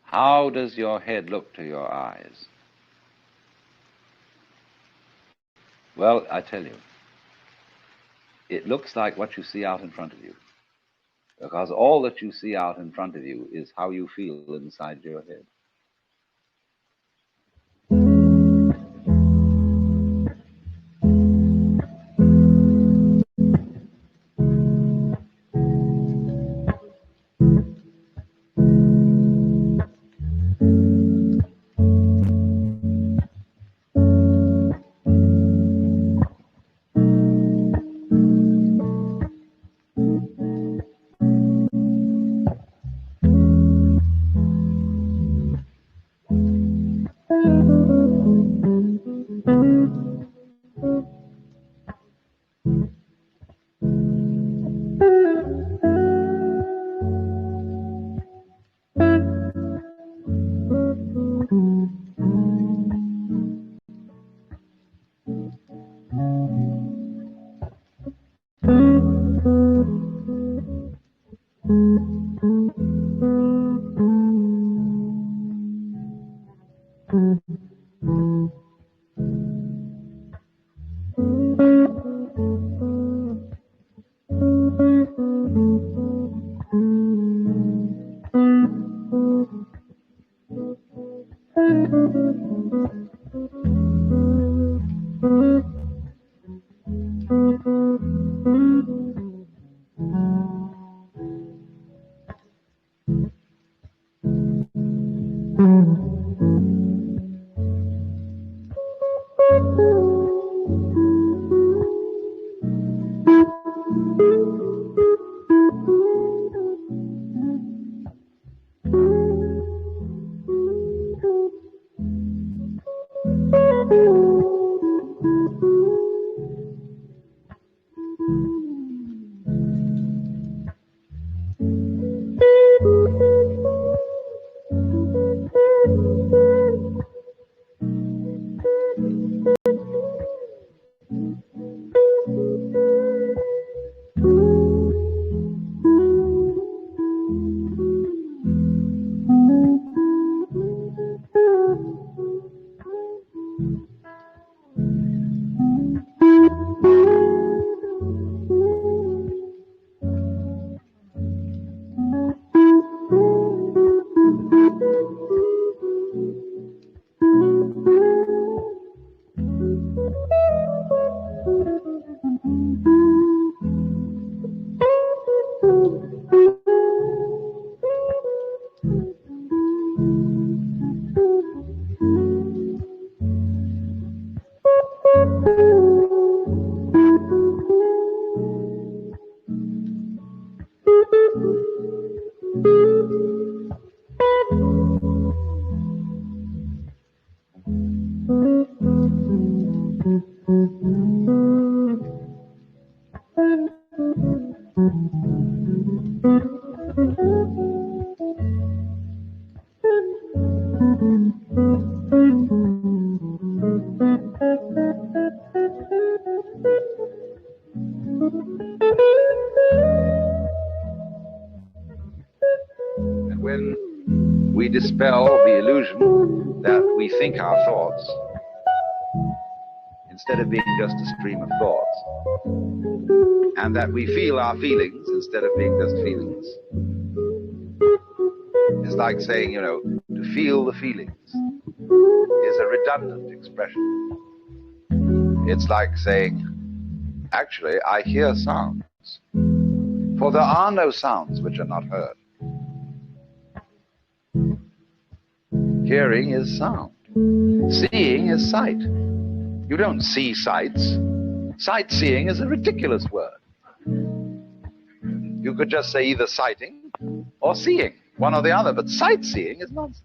How does your head look to your eyes? Well, I tell you, it looks like what you see out in front of you, because all that you see out in front of you is how you feel inside your head. And when we dispel the illusion that we think our thoughts, instead of being just a stream of thoughts, and that we feel our feelings instead of being just feelings, it's like saying, to feel the feelings is a redundant expression. It's like saying, actually, I hear sounds, for there are no sounds which are not heard. Hearing is sound. Seeing is sight. You don't see sights. Sightseeing is a ridiculous word. You could just say either sighting or seeing, one or the other, but sightseeing is nonsense.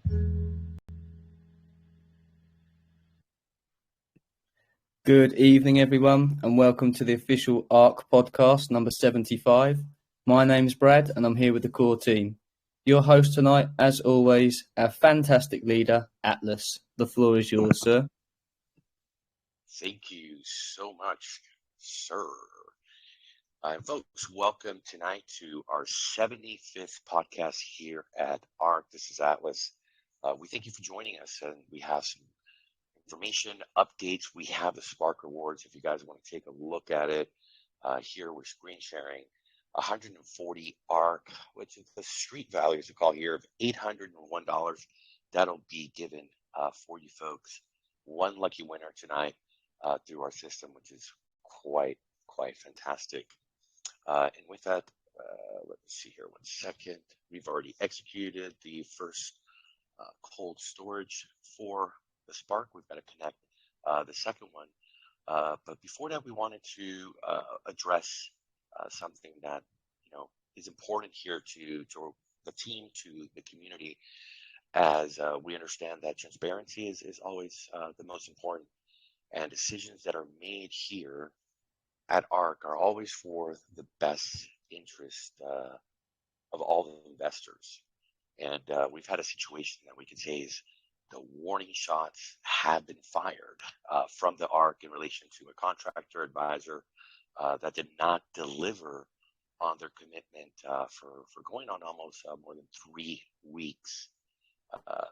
Good evening, everyone, and welcome to the official ARK Podcast, number 75. My name's Brad, and I'm here with the core team. Your host tonight, as always, our fantastic leader, Atlas. The floor is yours, sir. Thank you so much, sir. Folks, welcome tonight to our 75th podcast here at ARK. This is Atlas. We thank you for joining us, and we have some information updates. We have the Spark Rewards if you guys want to take a look at it. Here we're screen sharing 140 ARK, which is the street value, as we call here, of $801. That'll be given for you folks. One lucky winner tonight through our system, which is quite fantastic. And with that, let me see here 1 second. We've already executed the first cold storage for the Spark. We've got to connect the second one. But before that, we wanted to address something that is important here to the team, to the community, as we understand that transparency is always the most important, and decisions that are made here at ARK are always for the best interest of all the investors. And we've had a situation that we could say is the warning shots have been fired from the ARK in relation to a contractor advisor that did not deliver on their commitment for going on almost more than 3 weeks.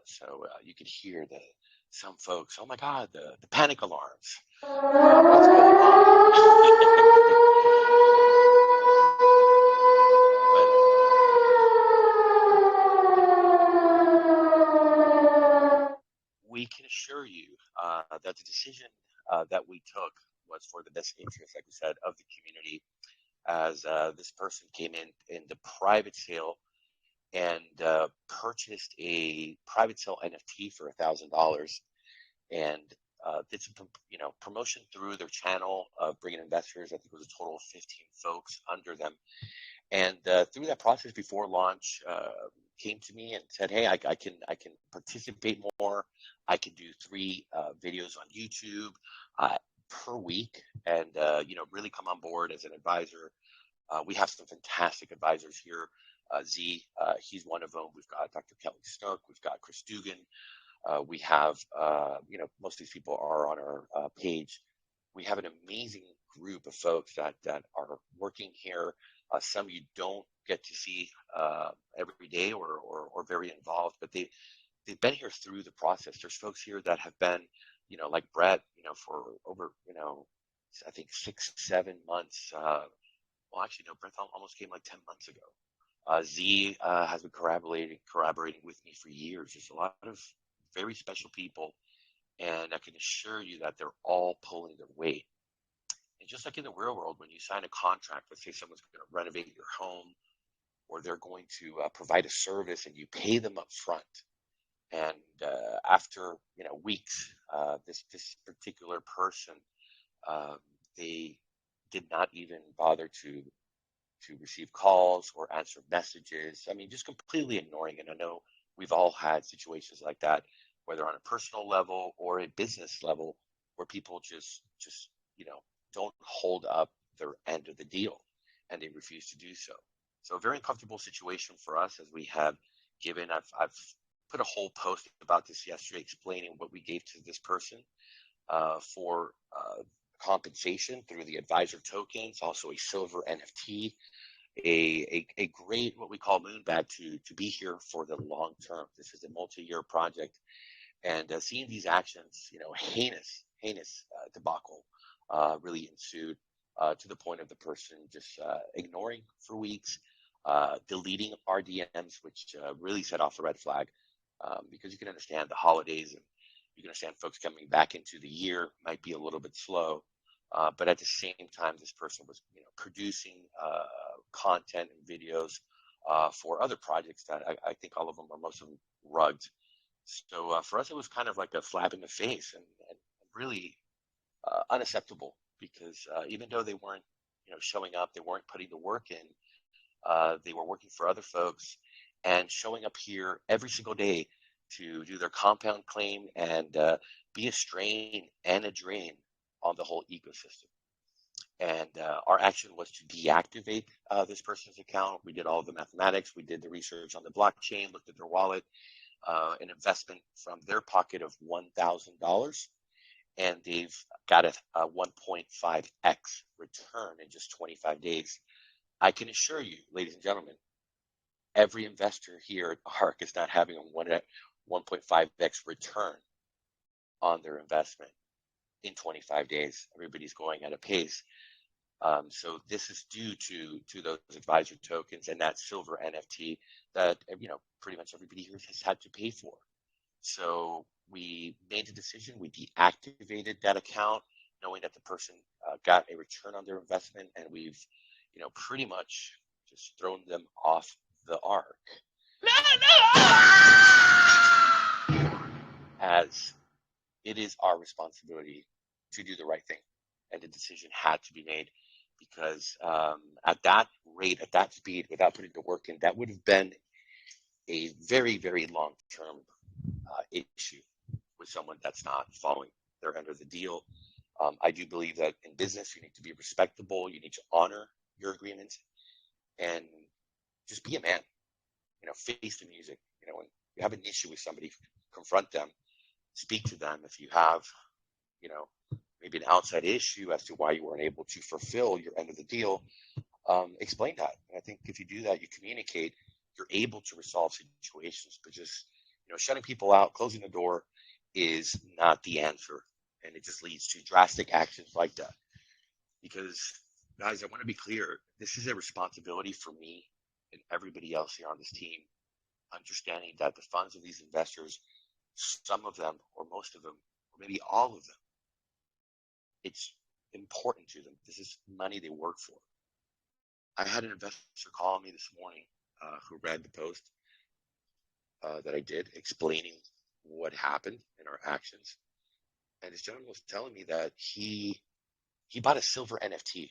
So you could hear some folks, oh my God, the panic alarms. What's going on? We can assure you that the decision that we took was for the best interest, like we said, of the community, as this person came in the private sale and purchased a private sale NFT for $1,000 and did some promotion through their channel of bringing investors. I think it was a total of 15 folks under them. And through that process before launch, came to me and said, hey, I can participate more. I can do 3 videos on YouTube per week and, really come on board as an advisor. We have some fantastic advisors here. Z, he's one of them. We've got Dr. Kelly Snook. We've got Chris Dugan. We have, most of these people are on our page. We have an amazing group of folks that are working here. Some you don't get to see every day or very involved, but they've been here through the process. There's folks here that have been, like Brett, for over, I think 6-7 months. Well, actually, no, Brett almost came like 10 months ago. Z has been collaborating with me for years. There's a lot of very special people, and I can assure you that they're all pulling their weight. And just like in the real world, when you sign a contract, let's say someone's going to renovate your home, or they're going to provide a service, and you pay them up front. And after weeks, this particular person, they did not even bother to receive calls or answer messages. I mean, just completely ignoring it. I know we've all had situations like that, whether on a personal level or a business level, where people just don't hold up their end of the deal, and they refuse to do so. So a very uncomfortable situation for us, as we have given. I've put a whole post about this yesterday, explaining what we gave to this person for compensation through the advisor tokens, also a silver NFT, a great what we call moon bag to be here for the long term. This is a multi-year project, and seeing these actions, heinous debacle really ensued to the point of the person just ignoring for weeks, deleting our DMs, which really set off the red flag, because you can understand the holidays, and you can understand folks coming back into the year might be a little bit slow. But at the same time, this person was, producing content and videos for other projects that I think all of them, or most of them, rugged. So for us, it was kind of like a slap in the face, and really unacceptable, because even though they weren't, showing up, they weren't putting the work in. They were working for other folks and showing up here every single day to do their compound claim and be a strain and a drain on the whole ecosystem. And our action was to deactivate this person's account. We did all of the mathematics. We did the research on the blockchain, looked at their wallet, an investment from their pocket of $1,000. And they've got a 1.5x return in just 25 days. I can assure you, ladies and gentlemen, every investor here at ARK is not having a 1.5x return on their investment in 25 days. Everybody's going at a pace. So this is due to those advisor tokens and that silver NFT that pretty much everybody here has had to pay for. So we made a decision. We deactivated that account, knowing that the person got a return on their investment, and we've pretty much just thrown them off the ARK. As it is our responsibility to do the right thing, and the decision had to be made, because at that rate, at that speed, without putting the work in, that would have been a very, very long-term issue with someone that's not following their end of the deal. I do believe that in business, you need to be respectable. You need to honor your agreements and just be a man. Face the music. When you have an issue with somebody, confront them, speak to them. If you have, maybe an outside issue as to why you weren't able to fulfill your end of the deal, explain that. And I think if you do that, you communicate, you're able to resolve situations. But just, shutting people out, closing the door is not the answer. And it just leads to drastic actions like that. Because, guys, I want to be clear. This is a responsibility for me and everybody else here on this team, understanding that the funds of these investors, some of them or most of them, or maybe all of them, it's important to them. This is money they work for. I had an investor call me this morning who read the post that I did explaining what happened in our actions. And this gentleman was telling me that he bought a silver NFT.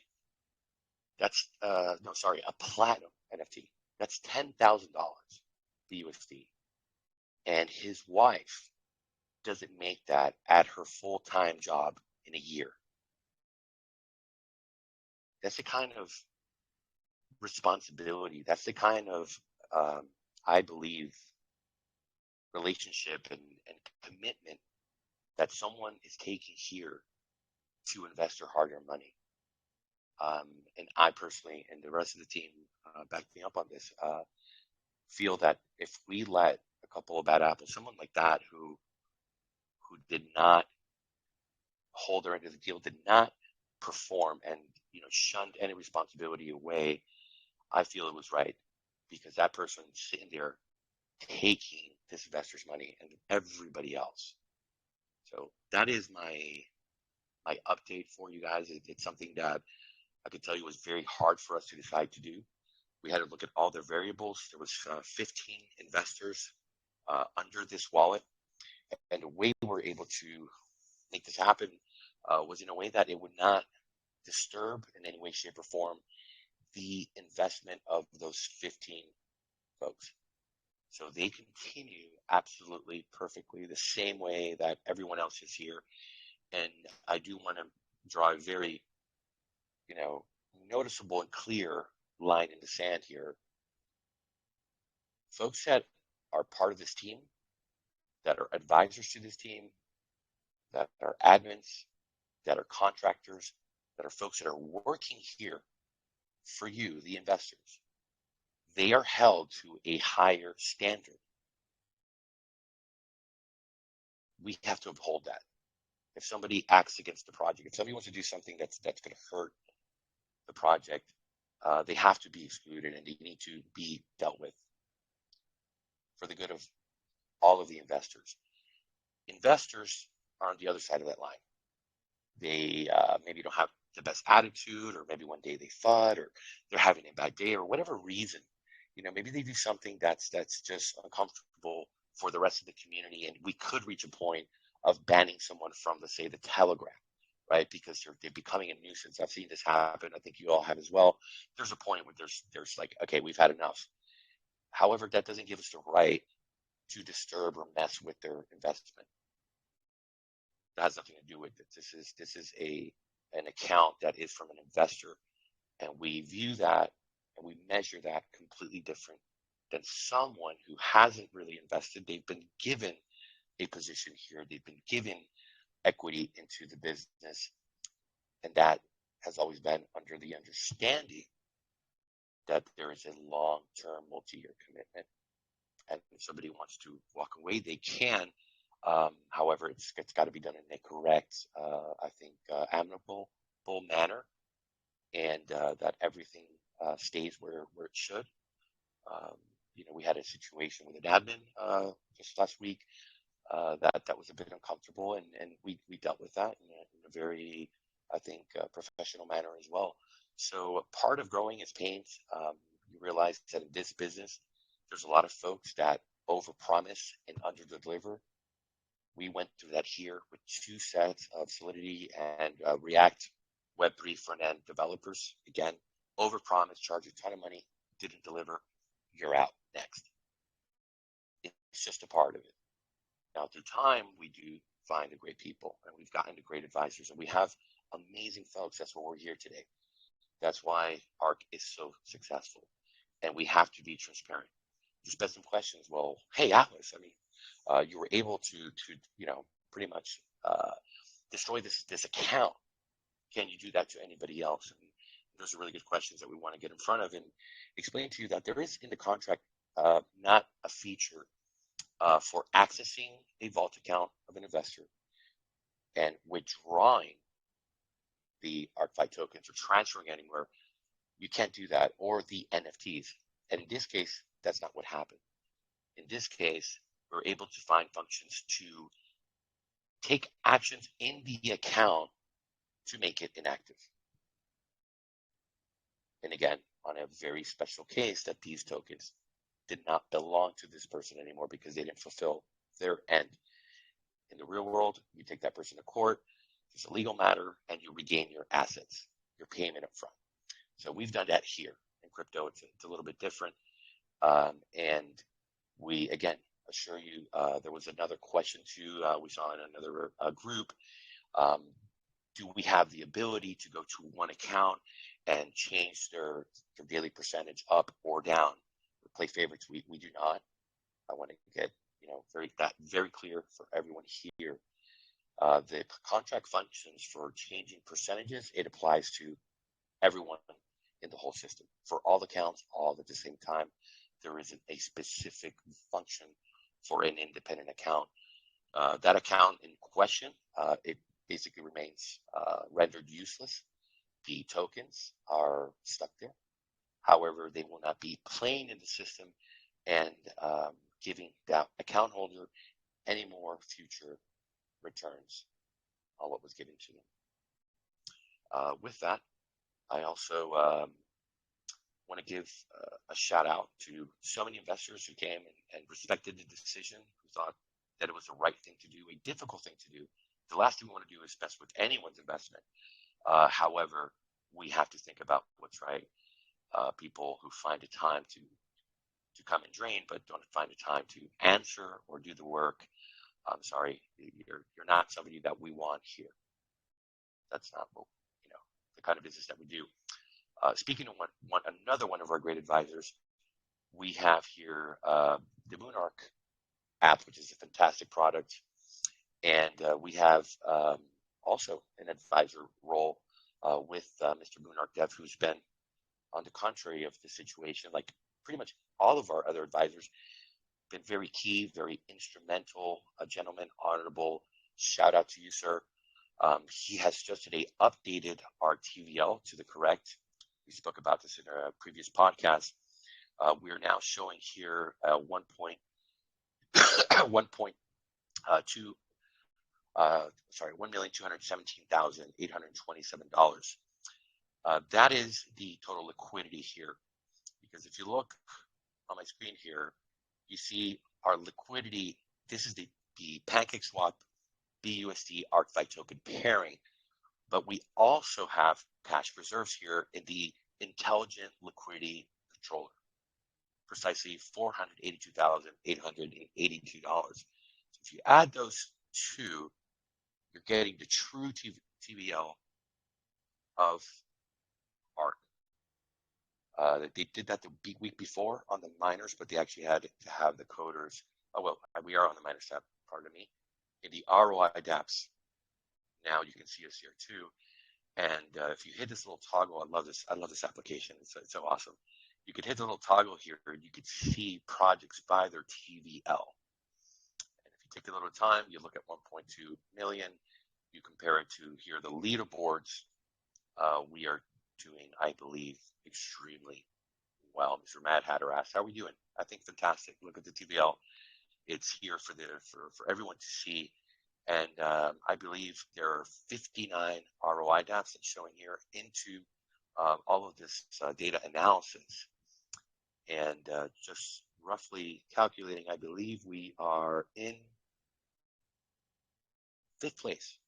That's, a platinum NFT. That's $10,000 USD. And his wife doesn't make that at her full-time job in a year. That's the kind of responsibility. That's the kind of, I believe, relationship and commitment that someone is taking here to invest their hard-earned money. And I personally, and the rest of the team, back me up on this, feel that if we let a couple of bad apples, someone like that who did not hold their end of the deal, did not perform, and shunned any responsibility away, I feel it was right, because that person sitting there taking this investor's money and everybody else. So that is my update for you guys. It's something that I could tell you was very hard for us to decide to do. We had to look at all the variables. There was 15 investors under this wallet, and the way we were able to make this happen was in a way that it would not disturb in any way, shape, or form the investment of those 15 folks. So they continue absolutely perfectly the same way that everyone else is here. And I do want to draw a very, noticeable and clear line in the sand here. Folks that are part of this team, that are advisors to this team, that are admins, that are contractors, that are folks that are working here for you, the investors, they are held to a higher standard. We have to uphold that. If somebody acts against the project, if somebody wants to do something that's going to hurt the project, they have to be excluded, and they need to be dealt with for the good of all of the investors. Investors are on the other side of that line. They maybe don't have the best attitude, or maybe one day they FUD, or they're having a bad day, or whatever reason. Maybe they do something that's just uncomfortable for the rest of the community, and we could reach a point of banning someone from, let's say, the Telegram, right? Because they're becoming a nuisance. I've seen this happen. I think you all have as well. There's a point where there's like, okay, we've had enough. However, that doesn't give us the right to disturb or mess with their investment. That has nothing to do with it. This is an account that is from an investor, and we view that and we measure that completely different than someone who hasn't really invested. They've been given a position here. They've been given equity into the business, and that has always been under the understanding that there is a long-term multi-year commitment. And if somebody wants to walk away, they can. However, it's got to be done in a correct, amicable manner, and that everything stays where it should. We had a situation with an admin just last week that was a bit uncomfortable, and we dealt with that in a very, professional manner as well. So part of growing is pains. You realize that in this business, there's a lot of folks that overpromise and underdeliver. We went through that here with 2 sets of Solidity and React Web3 front-end developers. Again, overpromise, charge a ton of money, didn't deliver, you're out next. It's just a part of it. Now, through time, we do find the great people, and we've gotten to great advisors, and we have amazing folks. That's why we're here today. That's why ARK is so successful, and we have to be transparent. There's been some questions. Well, hey, Atlas, you were able to pretty much destroy this account. Can you do that to anybody else? And those are really good questions that we want to get in front of and explain to you that there is in the contract not a feature for accessing a vault account of an investor and withdrawing the ArkFi tokens or transferring anywhere. You can't do that, or the NFTs. And in this case, that's not what happened. In this case, we're able to find functions to take actions in the account to make it inactive. And again, on a very special case that these tokens did not belong to this person anymore because they didn't fulfill their end. In the real world, you take that person to court, it's a legal matter, and you regain your assets, your payment up front. So we've done that here. In crypto, it's a little bit different. And we, again, assure you, there was another question too, we saw in another group. Do we have the ability to go to one account and change their daily percentage up or down? Play favorites, we do not. I want to get very clear for everyone here. The contract functions for changing percentages, it applies to everyone in the whole system. For all accounts, all at the same time. There isn't a specific function for an independent account. That account in question, it basically remains rendered useless. The tokens are stuck there. However, they will not be playing in the system and giving that account holder any more future returns on what was given to them. With that, I also want to give a shout out to so many investors who came and respected the decision, who thought that it was the right thing to do, a difficult thing to do. The last thing we want to do is mess with anyone's investment. However, we have to think about what's right. People who find a time to come and drain, but don't find a time to answer or do the work. I'm sorry, you're not somebody that we want here. That's not what, the kind of business that we do. Speaking of another one of our great advisors, we have here the Moonark app, which is a fantastic product, and we have also an advisor role with Mr. Moonark Dev, who's been on the contrary of the situation, like pretty much all of our other advisors, been very key, very instrumental, a gentleman, honorable. Shout out to you, sir. He has just today updated our TVL to the correct. We spoke about this in a previous podcast. We are now showing here 1,217,827 that is the total liquidity here. Because if you look on my screen here, you see our liquidity. This is the PancakeSwap BUSD ArkFi token pairing, but we also have cash reserves here in the Intelligent Liquidity Controller, precisely $482,882. So if you add those two, you're getting the true TVL of ARK. They did that the week before on the miners, but they actually had to have the coders. Oh, well, we are on the miners tab, pardon me. In the ROI dApps, now you can see us here too. And if you hit this little toggle, I love this application. It's so awesome. you could hit the little toggle here and you could see projects by their TVL. And if you take a little time, you look at 1.2 million, you compare it to here, the leaderboards, we are doing, I believe, extremely well. Mr. Mad Hatter asks, how are we doing? I think fantastic. Look at the TVL. It's here for everyone to see. And I believe there are 59 ROI dApps that's showing here into all of this data analysis. And just roughly calculating, I believe we are in 5th place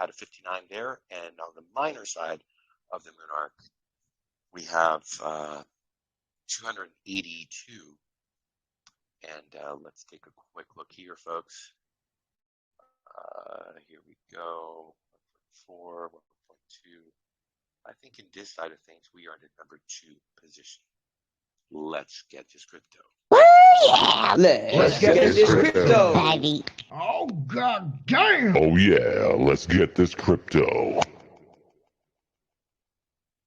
out of 59 there. And on the minor side of the Moon Arc, we have 282. And let's take a quick look here, folks. Here we go. 1.4, 1.2. I think in this side of things, we are in the number 2 position. Let's get this crypto. Yeah, let's get this crypto. Oh, god damn! Oh yeah, let's get this crypto.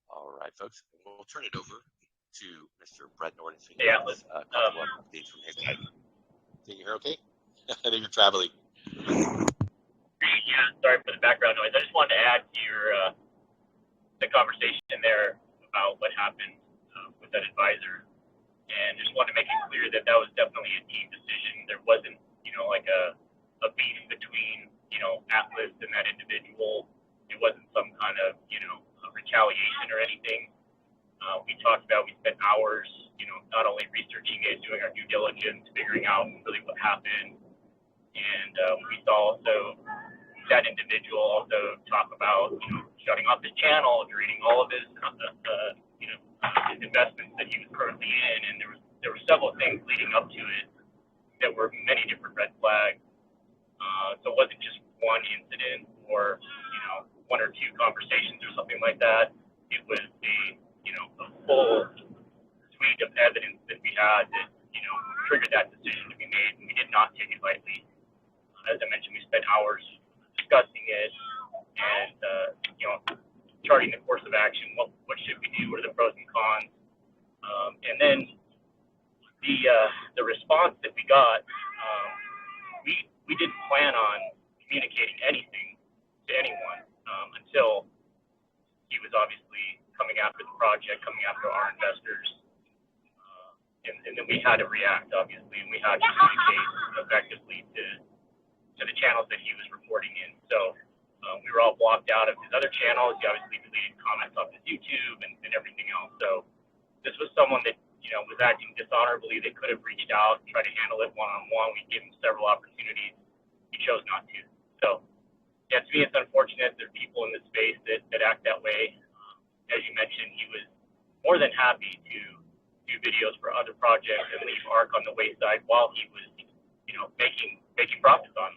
All right, folks. We'll turn it over to Mr. Brett Norton. So Yeah, let's couple of updates from his side. Can you hear okay? I think you're traveling. Yeah, sorry for the background noise. I just wanted to add to your the conversation there about what happened with that advisor, and just wanted to make it clear that that was definitely a team decision. There wasn't, like a beef between, Atlas and that individual. It wasn't some kind of, retaliation or anything. We talked about, we spent hours, not only researching it, doing our due diligence, figuring out really what happened. And we saw also that individual also talk about, shutting off his channel, deleting all of his, his investments that he was currently in. And there were several things leading up to it that were many different red flags. So it wasn't just one incident or, 1 or 2 conversations or something like that. It was a full suite of evidence that we had that, triggered that decision to be made, and we did not take it lightly. As I mentioned, we spent hours discussing it and, charting the course of action. What should we do? What are the pros and cons? And then the response that we got, we didn't plan on communicating anything to anyone until he was obviously coming after the project, coming after our investors. And then we had to react, obviously, and we had to communicate effectively to the channels that he was reporting in. So we were all blocked out of his other channels. He obviously deleted comments off his YouTube and everything else. So this was someone that, was acting dishonorably. They could have reached out and tried to handle it one-on-one. We gave him several opportunities. He chose not to. So, yeah, to me, it's unfortunate. There are people in this space that act that way. As you mentioned, he was more than happy to do videos for other projects and leave ARK on the wayside while he was, making profits on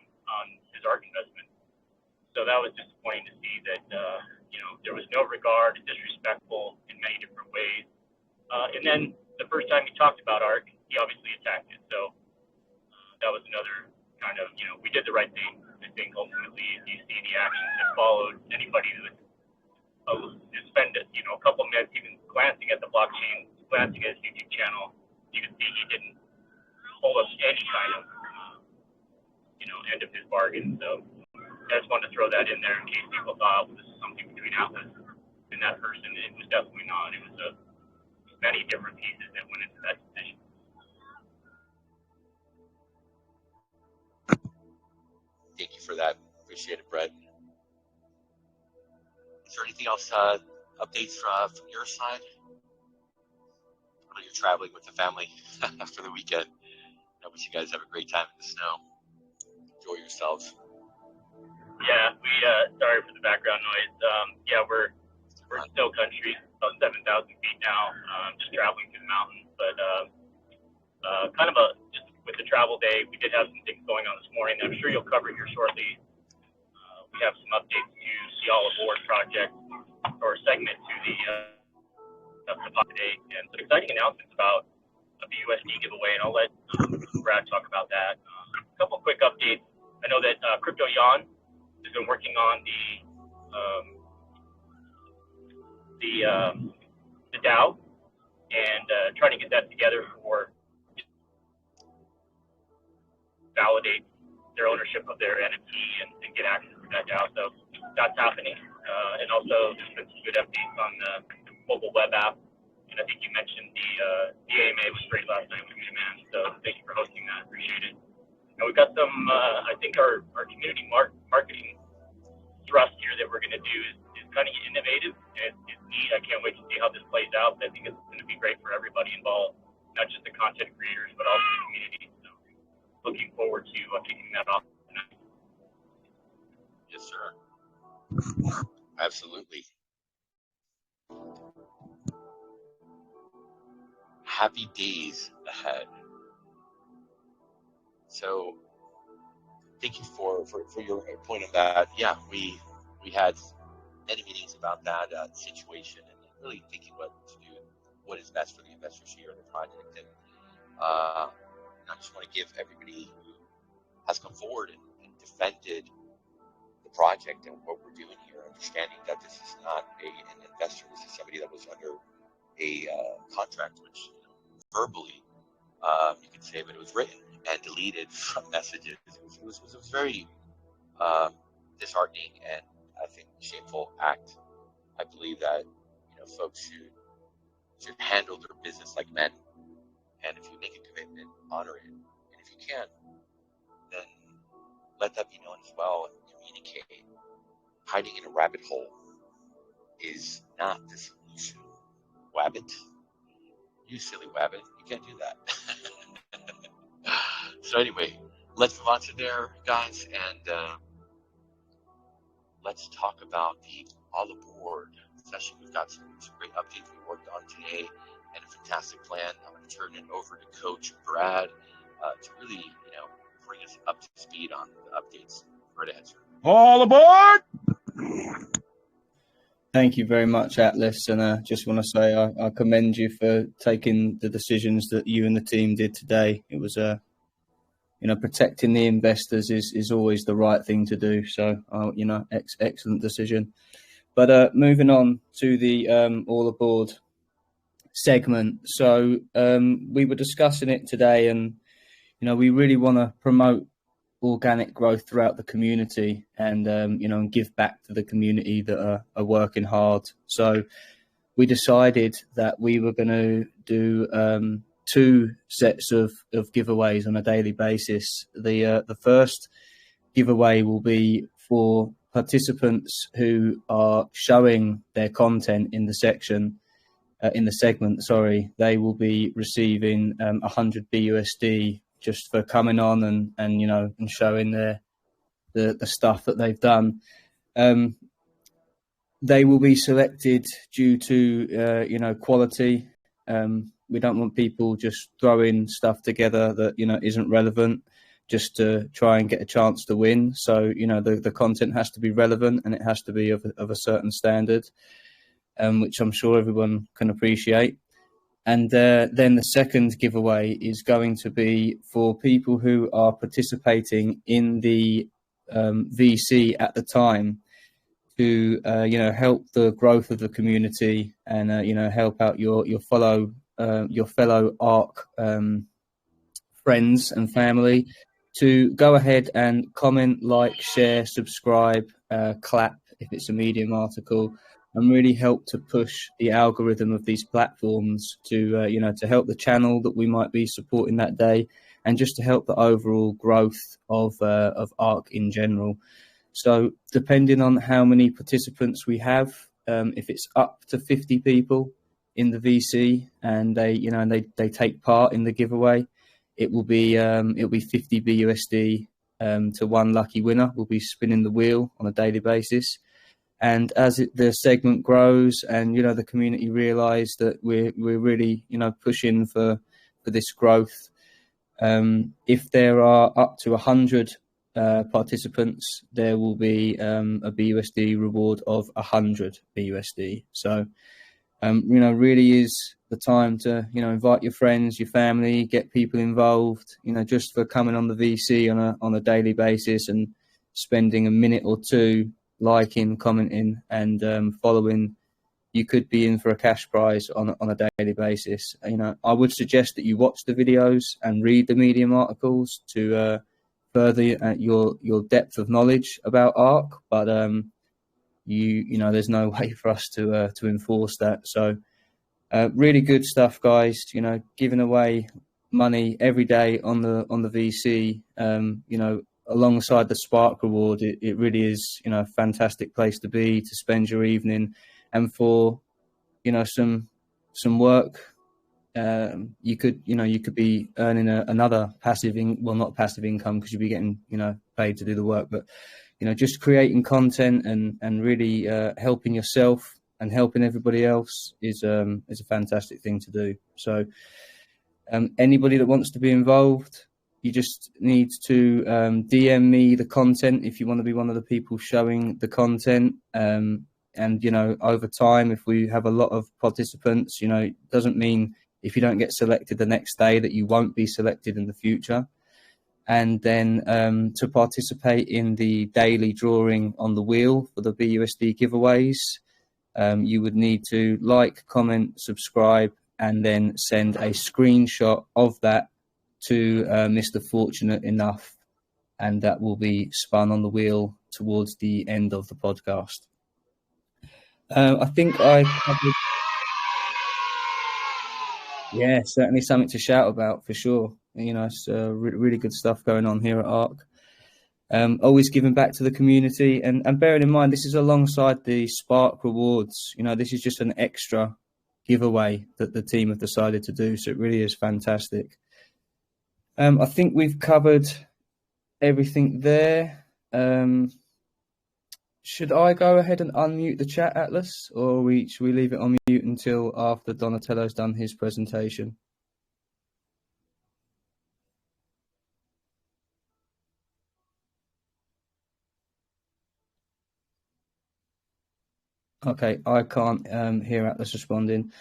his ARK investment. So that was disappointing to see that, there was no regard, disrespectful in many different ways. And then the first time he talked about ARK, he obviously attacked it. So that was another kind of, we did the right thing. I think ultimately, if you see the actions that followed, anybody that would spend, a couple minutes even glancing at the blockchain, glancing at his YouTube channel, you can see he didn't hold up any kind of, end of his bargain. So I just wanted to throw that in there in case people thought this is something between Atlas and that person. It was definitely not. It was many different pieces that went into that decision. Thank you for that. Appreciate it, Brett. Is there anything else, updates from your side? I know you're traveling with the family after the weekend. I wish you guys have a great time in the snow. Enjoy yourselves. Yeah, we sorry for the background noise. Yeah, we're in snow country, about 7,000 feet now. Just traveling through the mountains, but kind of just with the travel day, we did have some things going on this morning that I'm sure you'll cover here shortly. We have some updates to the All Aboard project or segment to the today, and some exciting announcements about the USD giveaway, and I'll let Brad talk about that. A couple quick updates. I know that Crypto Yan has been working on the DAO and trying to get that together for validate their ownership of their NFT and get access to that now. So that's happening. And also there's been some good updates on the mobile web app. And I think you mentioned the AMA was great last night with you, man. So thank you for hosting that. Appreciate it. And we've got some, I think our community marketing thrust here that we're going to do is kind of innovative. And it's neat. I can't wait to see how this plays out. I think it's going to be great for everybody involved, not just the content creators, but also the community. So looking forward to kicking that off tonight. Yes, sir. Absolutely. Happy days ahead. So thank you for your point on that. Yeah, we had many meetings about that situation and really thinking what to do, what is best for the investors here in the project. And I just want to give everybody who has come forward and defended the project and what we're doing here, understanding that this is not an investor, this is somebody that was under a contract, which verbally you could say, but it was written and deleted from messages. It was very disheartening and I think shameful act. I believe that folks should handle their business like men, and if you make a commitment, honor it, and if you can, then let that be known as well and communicate. Hiding in a rabbit hole is not the solution. Wabbit, you silly wabbit, you can't do that. So anyway, let's move on to there, guys, and let's talk about the all aboard session. We've got some great updates we worked on today and a fantastic plan. I'm going to turn it over to Coach Brad to really, bring us up to speed on the updates. Right ahead, sir. All aboard! Thank you very much, Atlas, and I just want to say I commend you for taking the decisions that you and the team did today. It was protecting the investors is always the right thing to do. So, excellent decision. But moving on to the all aboard segment. So we were discussing it today, and we really want to promote organic growth throughout the community and and give back to the community that are working hard. So we decided that we were going to do 2 sets of giveaways on a daily basis. The first giveaway will be for participants who are showing their content in the segment. They will be receiving 100 BUSD just for coming on and showing the stuff that they've done. They will be selected due to quality. We don't want people just throwing stuff together that isn't relevant just to try and get a chance to win. So the content has to be relevant and it has to be of a certain standard, which I'm sure everyone can appreciate. And then the second giveaway is going to be for people who are participating in the VC at the time to help the growth of the community and help out your fellow ARK friends and family to go ahead and comment, like, share, subscribe, clap if it's a Medium article, and really help to push the algorithm of these platforms to to help the channel that we might be supporting that day, and just to help the overall growth of ARK in general. So depending on how many participants we have, if it's up to 50 people in the VC and they take part in the giveaway, it'll be 50 BUSD to one lucky winner. We'll be spinning the wheel on a daily basis. And as the segment grows and, the community realise that we're really, pushing for this growth, if there are up to 100 participants, there will be a BUSD reward of 100 BUSD. So, really is the time to, invite your friends, your family, get people involved, just for coming on the VC on a daily basis and spending a minute or two liking, commenting and following you could be in for a cash prize on a daily basis. You know, I would suggest that you watch the videos and read the Medium articles to further your depth of knowledge about ARK. But you know, there's no way for us to enforce that. So really good stuff, guys. You know, giving away money every day on the VC. You know, alongside the Spark reward, it really is, you know, a fantastic place to be, to spend your evening. And for, you know, some work, you could be earning another not passive income, because you'll be getting, you know, paid to do the work, but, you know, just creating content and really helping yourself and helping everybody else is a fantastic thing to do. So anybody that wants to be involved, you just need to DM me the content if you want to be one of the people showing the content. And, you know, over time, if we have a lot of participants, you know, it doesn't mean if you don't get selected the next day that you won't be selected in the future. And then to participate in the daily drawing on the wheel for the BUSD giveaways, you would need to like, comment, subscribe, and then send a screenshot of that to Mr. Fortunate Enough, and that will be spun on the wheel towards the end of the podcast. I think I covered... Yeah, certainly something to shout about for sure. You know, it's really good stuff going on here at ARK. Always giving back to the community, and bearing in mind, this is alongside the Spark rewards. You know, this is just an extra giveaway that the team have decided to do. So it really is fantastic. I think we've covered everything there. Should I go ahead and unmute the chat, Atlas, or should we leave it on mute until after Donatello's done his presentation? Okay, I can't hear Atlas responding.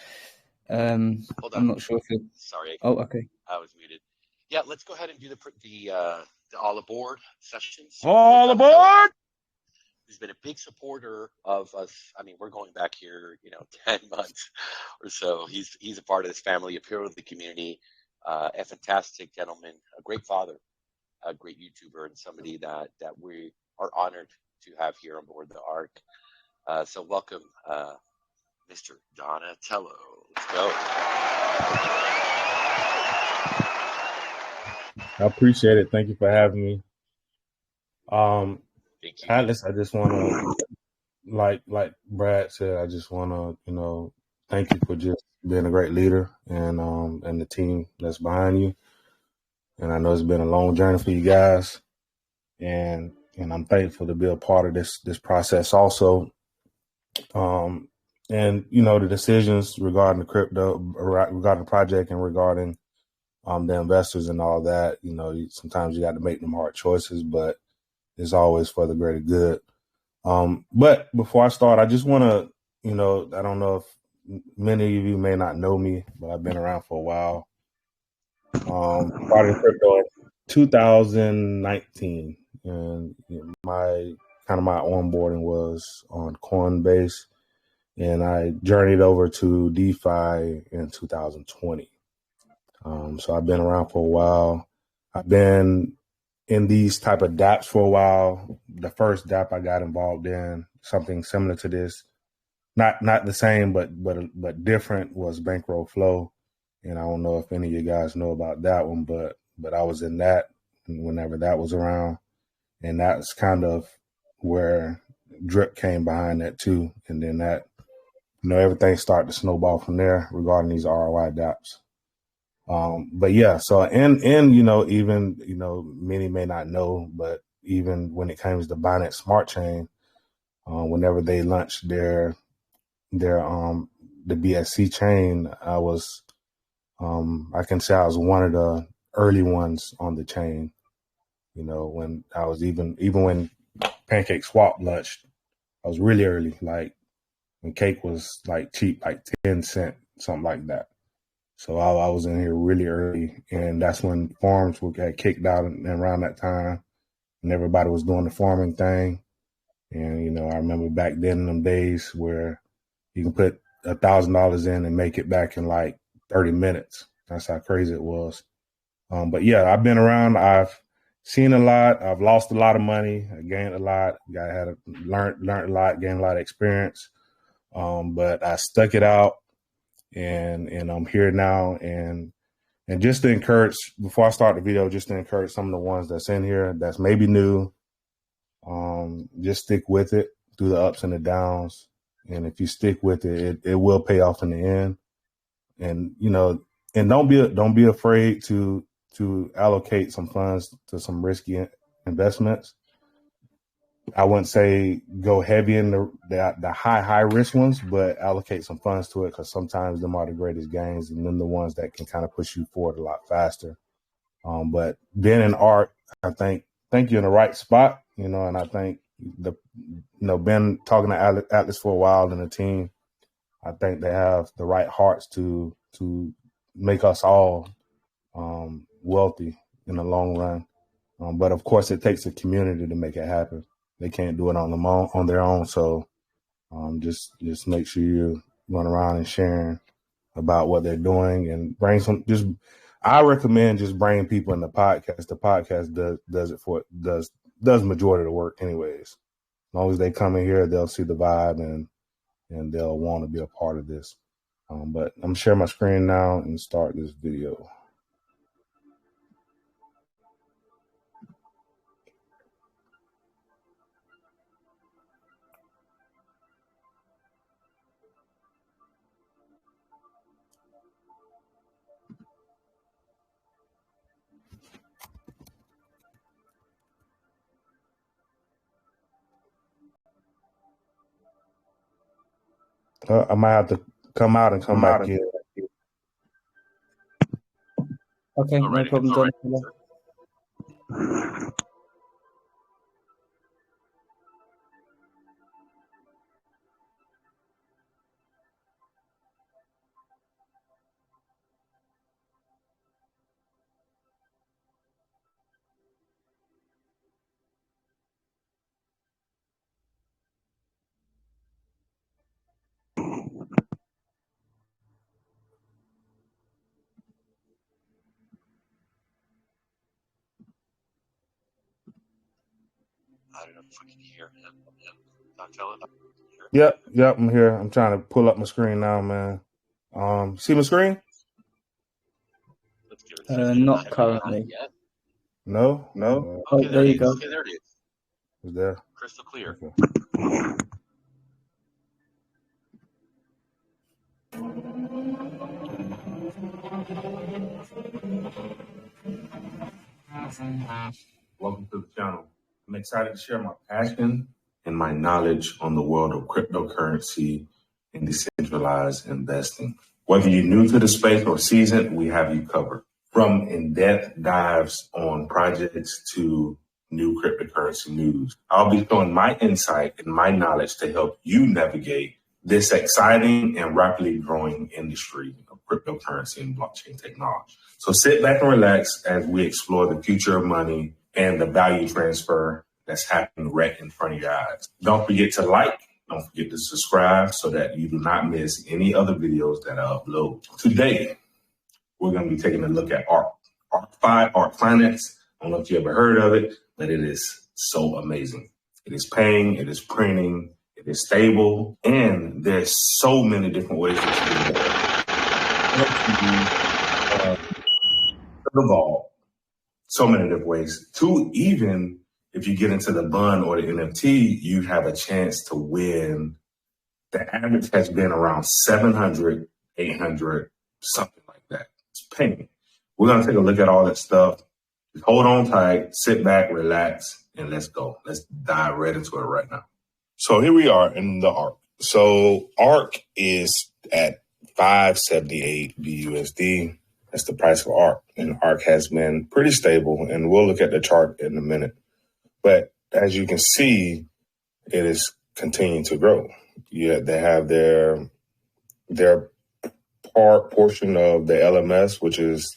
Hold on. I'm not sure if you're... Sorry. Oh, okay. I was muted. Yeah, let's go ahead and do the all aboard sessions. All aboard! Who's been a big supporter of us. I mean, we're going back here, 10 months or so. He's a part of this family, a hero of the community, a fantastic gentleman, a great father, a great YouTuber, and somebody that we are honored to have here on board the ARK. So welcome, Mr. Donatello. Let's go. I appreciate it. Thank you for having me. Thank you. Atlas, I just want to, like Brad said, I just want to, thank you for just being a great leader and the team that's behind you. And I know it's been a long journey for you guys, and I'm thankful to be a part of this process also. And the decisions regarding the crypto, regarding the project, and regarding the investors and all that, sometimes you got to make them hard choices, but it's always for the greater good. But before I start, I just want to, I don't know if many of you may not know me, but I've been around for a while. Started crypto in 2019, and my onboarding was on Coinbase, and I journeyed over to DeFi in 2020. So I've been around for a while. I've been in these type of dApps for a while. The first dApp I got involved in, something similar to this, not the same, but different, was Bankroll Flow. And I don't know if any of you guys know about that one, but I was in that whenever that was around. And that's kind of where Drip came behind that too. And then that, everything started to snowball from there regarding these ROI dApps. But yeah, so, and even, many may not know, but even when it comes to Binance Smart Chain, whenever they launched the BSC chain, I was, I can say I was one of the early ones on the chain, when I was even when Pancake Swap launched, I was really early, like when Cake was like cheap, like 10 cents, something like that. So I was in here really early, and that's when farms got kicked out around that time, and everybody was doing the farming thing. And, I remember back then in them days where, you can put $1,000 in and make it back in like 30 minutes. That's how crazy it was. But yeah, I've been around. I've seen a lot. I've lost a lot of money. I gained a lot. I learned a lot, gained a lot of experience. But I stuck it out, and I'm here now. And just to encourage, before I start the video, just to encourage some of the ones that's in here that's maybe new, just stick with it through the ups and the downs. And if you stick with it, it will pay off in the end. And, you know, and don't be afraid to allocate some funds to some risky investments. I wouldn't say go heavy in the high risk ones, but allocate some funds to it, because sometimes them are the greatest gains, and then the ones that can kind of push you forward a lot faster. But being in ARK, I think you're in the right spot, you know, and I think been talking to Atlas for a while and the team, I think they have the right hearts to make us all wealthy in the long run. But of course, it takes a community to make it happen. They can't do it on their own. So just make sure you run around and sharing about what they're doing, and bring some. I recommend just bringing people in the podcast. The podcast does majority of the work anyways. As long as they come in here, they'll see the vibe and they'll want to be a part of this. But I'm sharing my screen now and start this video. I might have to come out and come back in. Okay, no problem, Don. I don't know if we can hear him. Donatello? Yep, I'm here. I'm trying to pull up my screen now, man. See my screen? Let's give it a second. Not currently. No? Oh, there you go. Okay, there it is. Is there? Crystal clear. Okay. Welcome to the channel. I'm excited to share my passion and my knowledge on the world of cryptocurrency and decentralized investing. Whether you're new to the space or seasoned, we have you covered. From in-depth dives on projects to new cryptocurrency news, I'll be showing my insight and my knowledge to help you navigate this exciting and rapidly growing industry of cryptocurrency and blockchain technology. So sit back and relax as we explore the future of money and the value transfer that's happening right in front of your eyes. Don't forget to like, don't forget to subscribe so that you do not miss any other videos that I upload. Today, we're going to be taking a look at ArkFi, ARK Finance. I don't know if you ever heard of it, but it is so amazing. It is paying, it is printing, it is stable, and there's so many different ways that you can the vault. So many different ways. To even if you get into the bun or the NFT, you have a chance to win. The average has been around 700, 800, something like that. It's paying. We're going to take a look at all that stuff. Just hold on tight, sit back, relax, and let's go. Let's dive right into it right now. So here we are in the ARK. So ARK is at 578 BUSD. That's the price of ARK. And ARK has been pretty stable, and we'll look at the chart in a minute. But as you can see, it is continuing to grow. Yeah, they have their portion of the LMS, which is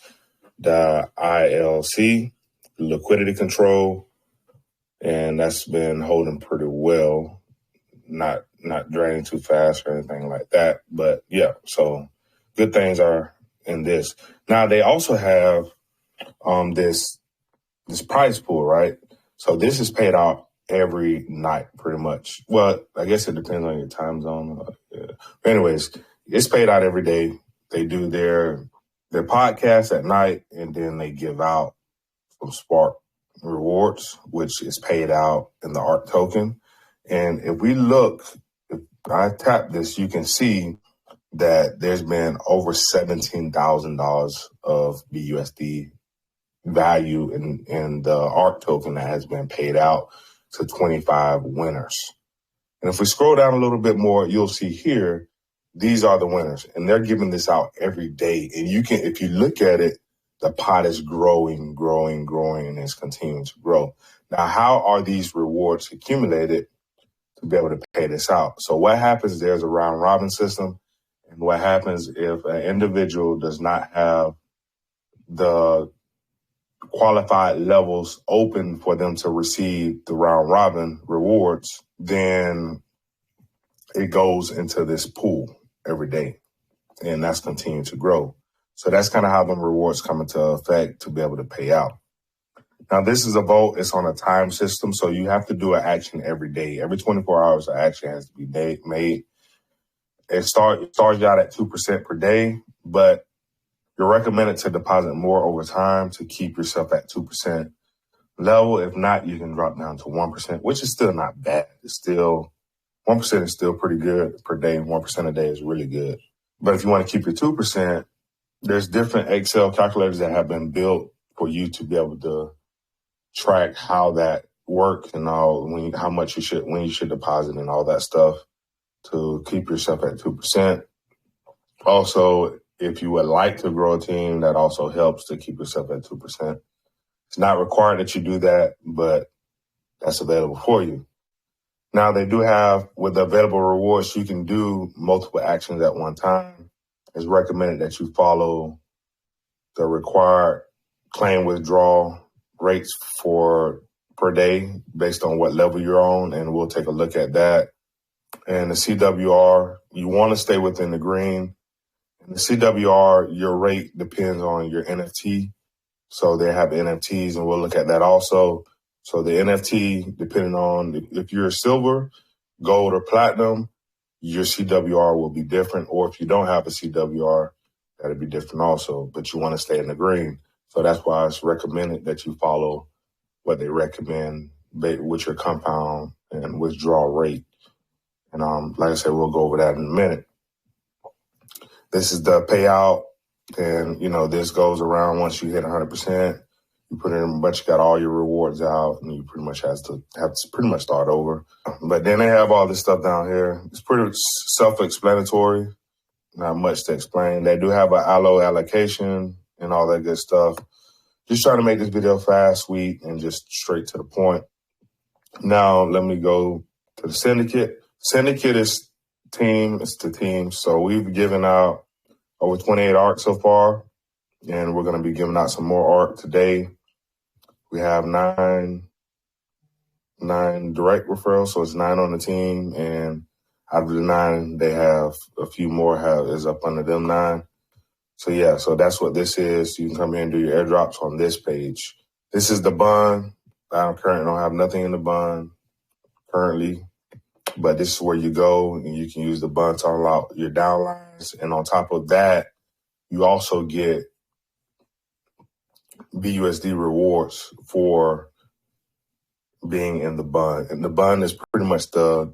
the ILC, liquidity control, and that's been holding pretty well. Not not draining too fast or anything like that. But yeah, so good things are in this. Now they also have this prize pool, right? So this is paid out every night pretty much. Well, I guess it depends on your time zone. Yeah. Anyways, it's paid out every day. They do their podcast at night, and then they give out some Spark rewards, which is paid out in the ARK token. And if I tap this, you can see that there's been over $17,000 of BUSD value in the ARK token that has been paid out to 25 winners. And if we scroll down a little bit more, you'll see here, these are the winners, and they're giving this out every day. And if you look at it, the pot is growing, and it's continuing to grow. Now, how are these rewards accumulated to be able to pay this out? So what happens, there's a round robin system. And what happens if an individual does not have the qualified levels open for them to receive the round robin rewards, then it goes into this pool every day, and that's continuing to grow. So that's kind of how them rewards come into effect to be able to pay out. Now, this is a vote. It's on a time system, so you have to do an action every day. Every 24 hours, an action has to be made. It starts out at 2% per day, but you're recommended to deposit more over time to keep yourself at 2% level. If not, you can drop down to 1%, which is still not bad. It's still 1% is still pretty good per day. 1% a day is really good. But if you want to keep your 2%, there's different Excel calculators that have been built for you to be able to track how that works and when you should deposit and all that stuff to keep yourself at 2%. Also, if you would like to grow a team, that also helps to keep yourself at 2%. It's not required that you do that, but that's available for you. Now, they do have, with the available rewards, you can do multiple actions at one time. It's recommended that you follow the required claim withdrawal rates for per day based on what level you're on, and we'll take a look at that. And the CWR, you want to stay within the green. In the CWR, your rate depends on your NFT. So they have NFTs, and we'll look at that also. So the NFT, depending on if you're silver, gold, or platinum, your CWR will be different. Or if you don't have a CWR, that'll be different also. But you want to stay in the green. So that's why it's recommended that you follow what they recommend with your compound and withdrawal rate. And like I said, we'll go over that in a minute. This is the payout. And, this goes around once you hit 100%. You put in a bunch, you got all your rewards out, and you pretty much have to pretty much start over. But then they have all this stuff down here. It's pretty self-explanatory. Not much to explain. They do have an allo allocation and all that good stuff. Just trying to make this video fast, sweet, and just straight to the point. Now, let me go to the syndicate. Syndicate is the team. So we've given out over 28 ARK so far, and we're going to be giving out some more ARK today. We have nine direct referrals, so it's 9 on the team, and out of the 9, they have a few more is up under them 9. So yeah, so that's what this is. You can come here and do your airdrops on this page. This is the bund. I currently don't have nothing in the bund currently, but this is where you go and you can use the bund to unlock your downlines. And on top of that, you also get BUSD rewards for being in the bund. And the bund is pretty much the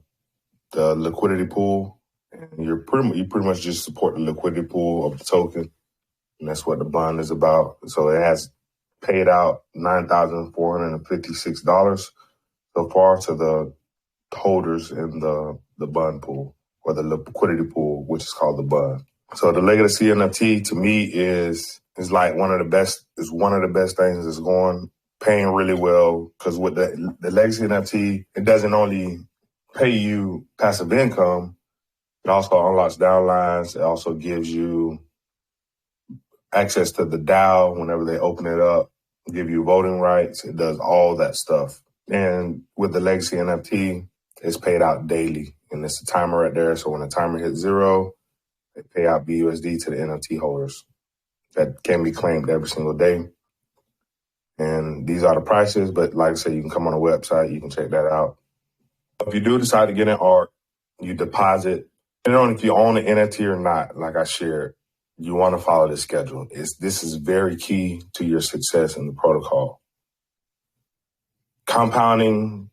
liquidity pool. And you pretty much just support the liquidity pool of the token. And that's what the bund is about. So it has paid out $9,456 so far to the holders in the bund pool, or the liquidity pool, which is called the bund. So the Legacy NFT to me is like one of the best things that's going, paying really well, because with the Legacy NFT, it doesn't only pay you passive income, it also unlocks downlines. It also gives you access to the DAO whenever they open it up, give you voting rights. It does all that stuff. And with the Legacy NFT, it's paid out daily. and it's a timer right there. So when the timer hits 0, they pay out BUSD to the NFT holders. That can be claimed every single day. And these are the prices, but like I said, you can come on the website, you can check that out. If you do decide to get in ARK, you deposit, depending on if you own the NFT or not, like I shared, you want to follow this schedule. This is very key to your success in the protocol. Compounding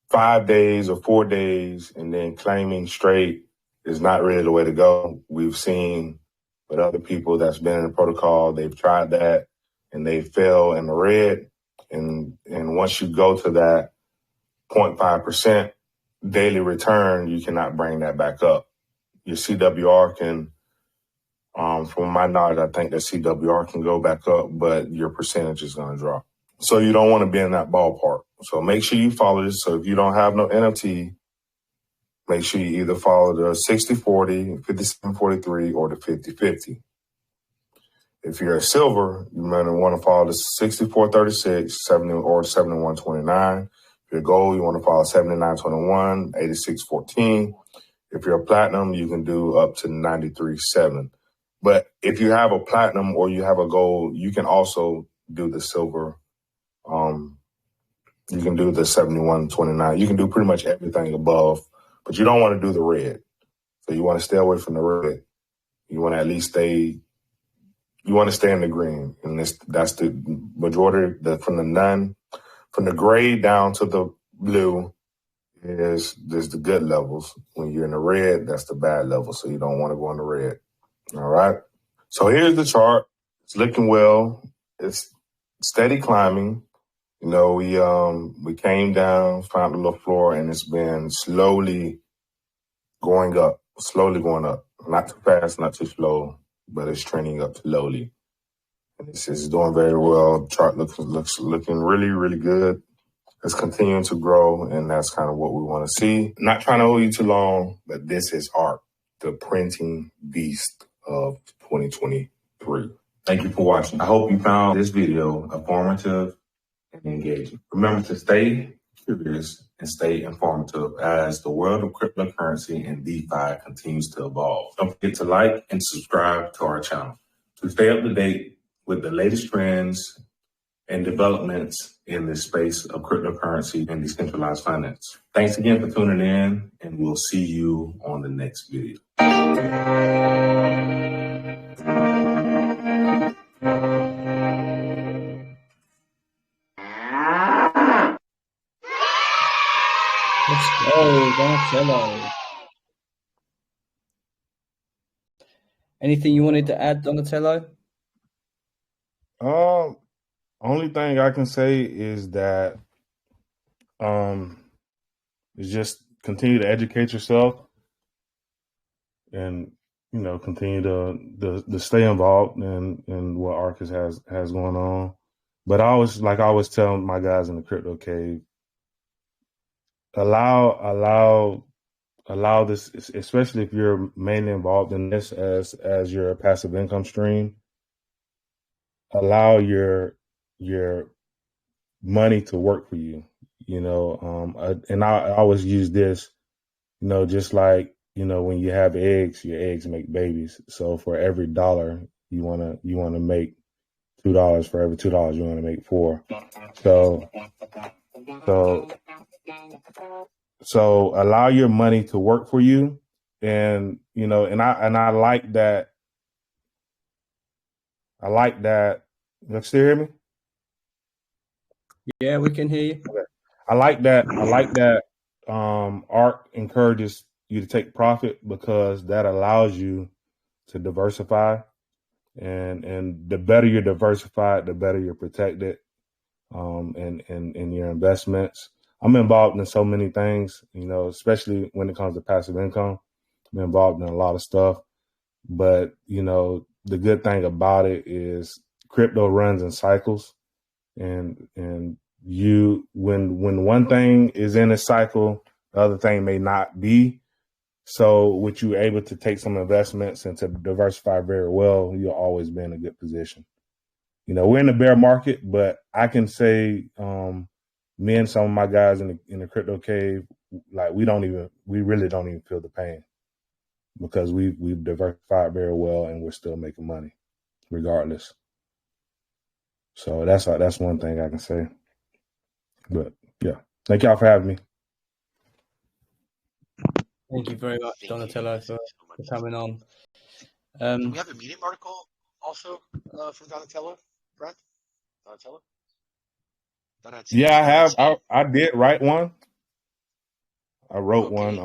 5 days or 4 days and then claiming straight is not really the way to go. We've seen with other people that's been in the protocol, they've tried that and they fell in the red. And once you go to that 0.5% daily return, you cannot bring that back up. Your CWR can, from my knowledge, I think that CWR can go back up, but your percentage is going to drop. So you don't want to be in that ballpark. So make sure you follow this. So if you don't have no NFT, make sure you either follow the 60-40, 57-43, or the 50-50. If you're a silver, you might want to follow the 64-36, 70, or 71-29. If you're gold, you want to follow 79-21, 86-14. If you're a platinum, you can do up to 93-7. But if you have a platinum or you have a gold, you can also do the silver. You can do the 71-29. You can do pretty much everything above, but you don't want to do the red. So you want to stay away from the red. You want to at least stay in the green. And that's the majority from the gray down to the blue is the good levels. When you're in the red, that's the bad level. So you don't want to go in the red. All right. So here's the chart. It's looking well. It's steady climbing. You know, we came down, found a little floor, and it's been slowly going up. Not too fast, not too slow, but it's trending up slowly. And it's doing very well. The chart looks looking really, really good. It's continuing to grow, and that's kind of what we want to see. Not trying to hold you too long, but this is ARK, the printing beast of 2023. Thank you for watching. I hope you found this video informative and engaging. Remember to stay curious and stay informative as the world of cryptocurrency and DeFi continues to evolve. Don't forget to like and subscribe to our channel to stay up to date with the latest trends and developments in the space of cryptocurrency and decentralized finance. Thanks again for tuning in, and we'll see you on the next video. Let's go, Donatello. Anything you wanted to add, Donatello? Only thing I can say is that is just continue to educate yourself and continue to stay involved in what ARK has going on. But I always tell my guys in the crypto cave, allow this, especially if you're mainly involved in this as your passive income stream. Allow your money to work for you, and I always use this, just like, when you have eggs, your eggs make babies. So for every $1 you want to make $2. For every $2 you want to make $4. So allow your money to work for you. And, and I like that. You still hear me? Yeah, we can hear you. Okay. I like that ARK encourages you to take profit, because that allows you to diversify. And the better you're diversified, the better you're protected in your investments. I'm involved in so many things, especially when it comes to passive income. I'm involved in a lot of stuff. But, the good thing about it is crypto runs in cycles. And when one thing is in a cycle, the other thing may not be. So with you able to take some investments and to diversify very well, you'll always be in a good position. We're in the bear market, but I can say me and some of my guys in the crypto cave, like we really don't even feel the pain because we've diversified very well and we're still making money regardless. So that's one thing I can say. But yeah, thank y'all for having me. Thank you very much, Donatello, for coming on. Do we have a Medium article also from Donatello, Brad? Donatello? Yeah, I have. I did write one. I wrote one.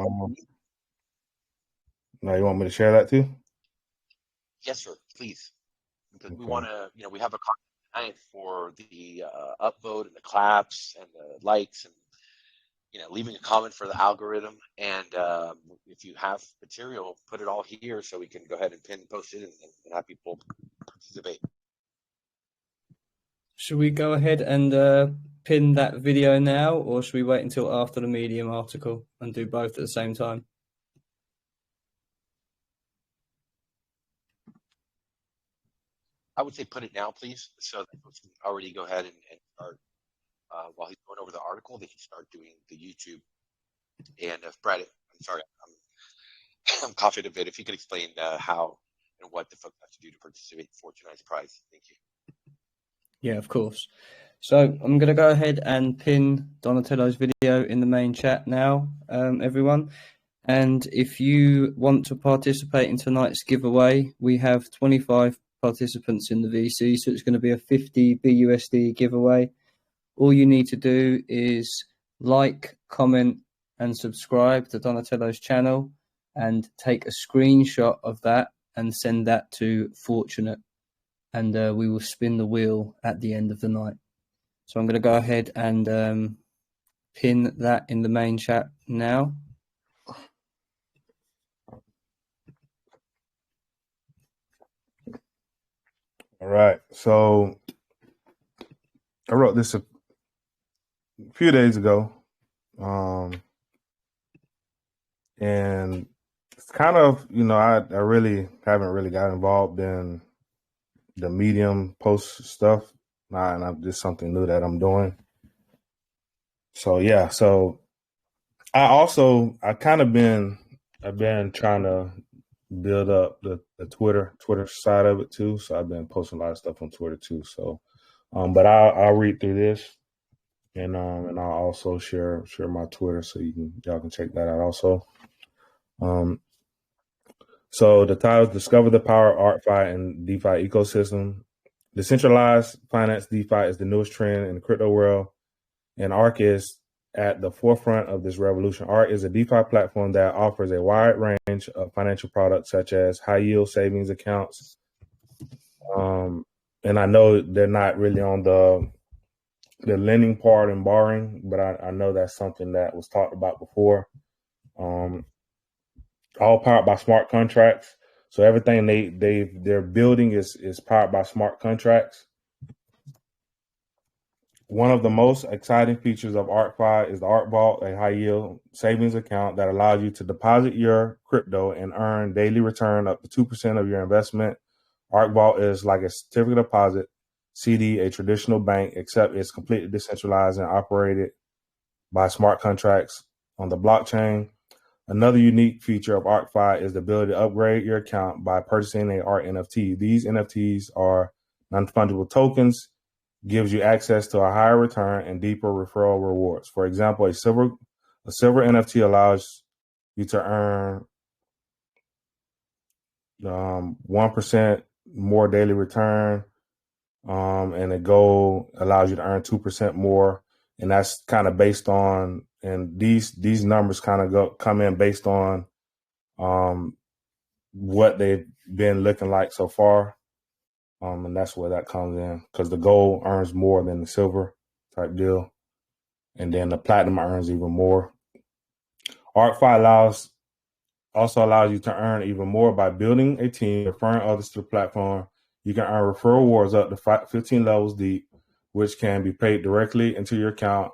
Now you want me to share that too? Yes, sir. Please, because we want to. We have a content for the upvote and the claps and the likes and leaving a comment for the algorithm. And if you have material, put it all here so we can go ahead and post it and have people participate. Should we go ahead and pin that video now, or should we wait until after the Medium article and do both at the same time? I would say put it now, please, so that folks can already go ahead and start. While he's going over the article, they can start doing the YouTube. And Brad, I'm sorry, I'm coughing a bit. If you could explain how and what the folks have to do to participate for tonight's prize. Thank you. Yeah, of course. So I'm going to go ahead and pin Donatello's video in the main chat now, everyone. And if you want to participate in tonight's giveaway, we have 25 participants in the VC, so it's going to be a 50 BUSD giveaway. All you need to do is like, comment, and subscribe to Donatello's channel and take a screenshot of that and send that to Fortunate. And we will spin the wheel at the end of the night. So I'm going to go ahead and pin that in the main chat now. All right. So I wrote this a few days ago. And it's kind of, I really haven't really got involved in the Medium post stuff. And I'm just something new that I'm doing. So yeah, so I've been trying to build up the Twitter side of it too. So I've been posting a lot of stuff on Twitter too. So, but I'll read through this and I'll also share my Twitter so y'all can check that out also. So the title is Discover the Power of ArkFi and DeFi Ecosystem. Decentralized finance DeFi is the newest trend in the crypto world, and ARK is at the forefront of this revolution. ARK is a DeFi platform that offers a wide range of financial products such as high-yield savings accounts. And I know they're not really on the lending part and borrowing, but I know that's something that was talked about before. All powered by smart contracts. So everything they're building is powered by smart contracts. One of the most exciting features of ArkFi is the ARK Vault, a high-yield savings account that allows you to deposit your crypto and earn daily return up to 2% of your investment. ARK Vault is like a certificate deposit CD, a traditional bank, except it's completely decentralized and operated by smart contracts on the blockchain. Another unique feature of ArkFi is the ability to upgrade your account by purchasing an ARK NFT. These NFTs are non-fungible tokens, gives you access to a higher return and deeper referral rewards. For example, a silver NFT allows you to earn 1% more daily return, and a gold allows you to earn 2% more, and that's kind of based on. And these numbers kind of come in based on what they've been looking like so far. And that's where that comes in, because the gold earns more than the silver type deal. And then the platinum earns even more. ArkFi also allows you to earn even more by building a team, referring others to the platform. You can earn referral rewards up to 15 levels deep, which can be paid directly into your account,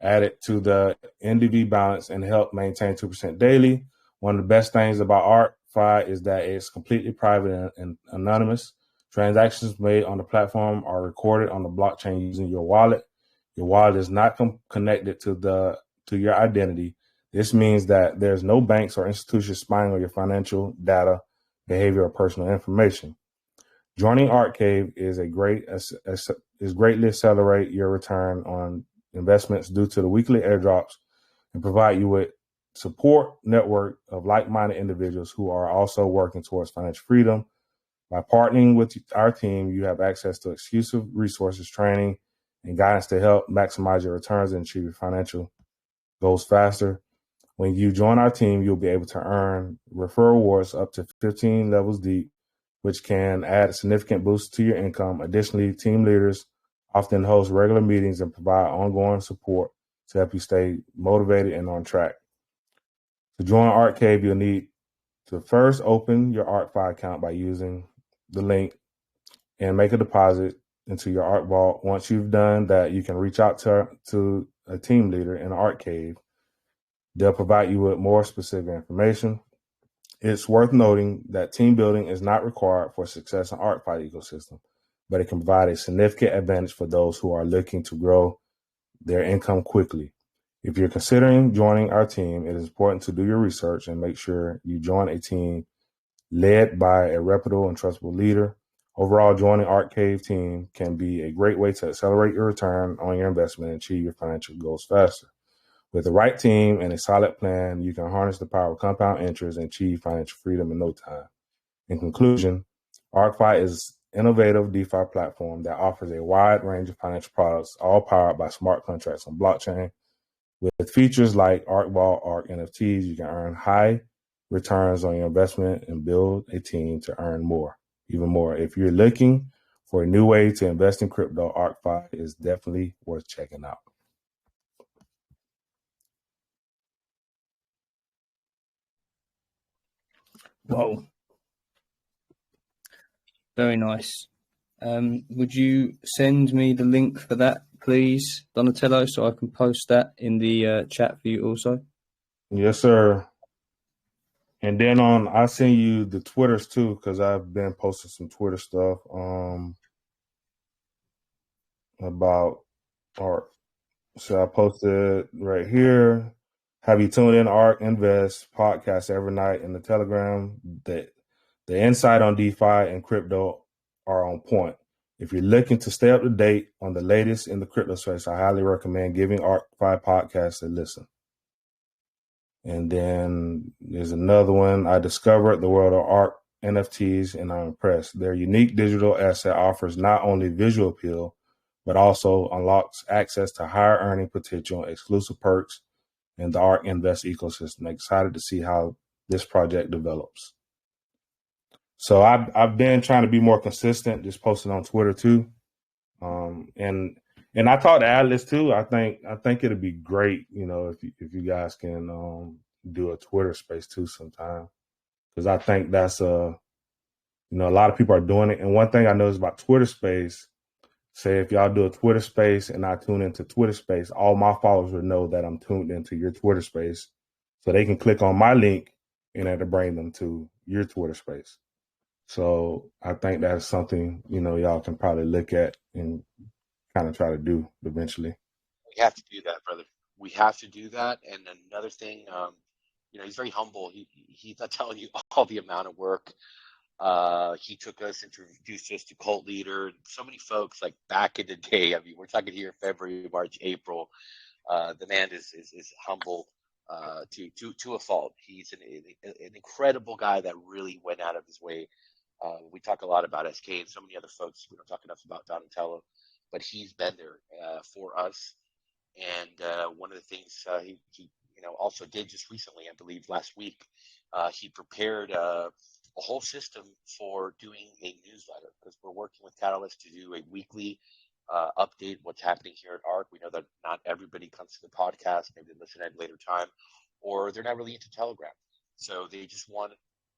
added to the NDV balance, and help maintain 2% daily. One of the best things about ArkFi is that it's completely private and anonymous. Transactions made on the platform are recorded on the blockchain using your wallet. Your wallet is not connected to your identity. This means that there's no banks or institutions spying on your financial data, behavior, or personal information. Joining ArkCave is greatly accelerate your return on investments due to the weekly airdrops and provide you with support network of like-minded individuals who are also working towards financial freedom. By partnering with our team, you have access to exclusive resources, training, and guidance to help maximize your returns and achieve your financial goals faster. When you join our team, you'll be able to earn referral rewards up to 15 levels deep, which can add a significant boost to your income. Additionally, team leaders often host regular meetings and provide ongoing support to help you stay motivated and on track. To join ArkCave, you'll need to first open your ArkFi account by using the link and make a deposit into your Ark Vault. Once you've done that, you can reach out to a team leader in ArkCave. They'll provide you with more specific information. It's worth noting that team building is not required for success in ArkFi ecosystem, but it can provide a significant advantage for those who are looking to grow their income quickly. If you're considering joining our team, it is important to do your research and make sure you join a team led by a reputable and trustable leader. Overall, joining ArkCave team can be a great way to accelerate your return on your investment and achieve your financial goals faster. With the right team and a solid plan, you can harness the power of compound interest and achieve financial freedom in no time. In conclusion, ArkFi is an innovative DeFi platform that offers a wide range of financial products, all powered by smart contracts on blockchain. With features like Ark Vault, Ark NFTs, you can earn high returns on your investment and build a team to earn even more. If you're looking for a new way to invest in crypto, ArkFi is definitely worth checking out. Whoa. Very nice. Would you send me the link for that, please, Donatello, so I can post that in the chat for you also? Yes, sir. And then I send you the Twitters too, because I've been posting some Twitter stuff about Ark. So I posted right here. Have you tuned in ARK Invest podcast every night in the Telegram? The insight on DeFi and crypto are on point. If you're looking to stay up to date on the latest in the crypto space, I highly recommend giving ArkFi podcast a listen. And then there's another one. I discovered the world of Ark NFTs, and I'm impressed. Their unique digital asset offers not only visual appeal, but also unlocks access to higher earning potential, exclusive perks, and the ARK Invest ecosystem. Excited to see how this project develops. So I've been trying to be more consistent, just posting on Twitter too. And I talked to Atlas too. I think it'll be great, if you guys can do a Twitter space too sometime, because I think that's a lot of people are doing it. And one thing I noticed about Twitter space, say if y'all do a Twitter space and I tune into Twitter space, all my followers will know that I'm tuned into your Twitter space, so they can click on my link and it'll bring them to your Twitter space. So I think that's something, y'all can probably look at and kind of try to do eventually. We have to do that, brother. We have to do that. And another thing, he's very humble. He's not telling you all the amount of work. He took us, introduced us to Cult Leader. So many folks, like back in the day. I mean, we're talking here February, March, April. The man is humble to a fault. He's an incredible guy that really went out of his way. We talk a lot about SK and so many other folks. We don't talk enough about Donatello, but he's been there for us. And one of the things he also did just recently, I believe last week, he prepared a whole system for doing a newsletter, because we're working with Catalyst to do a weekly update what's happening here at ARK. We know that not everybody comes to the podcast, maybe they listen at a later time, or they're not really into Telegram. So they just want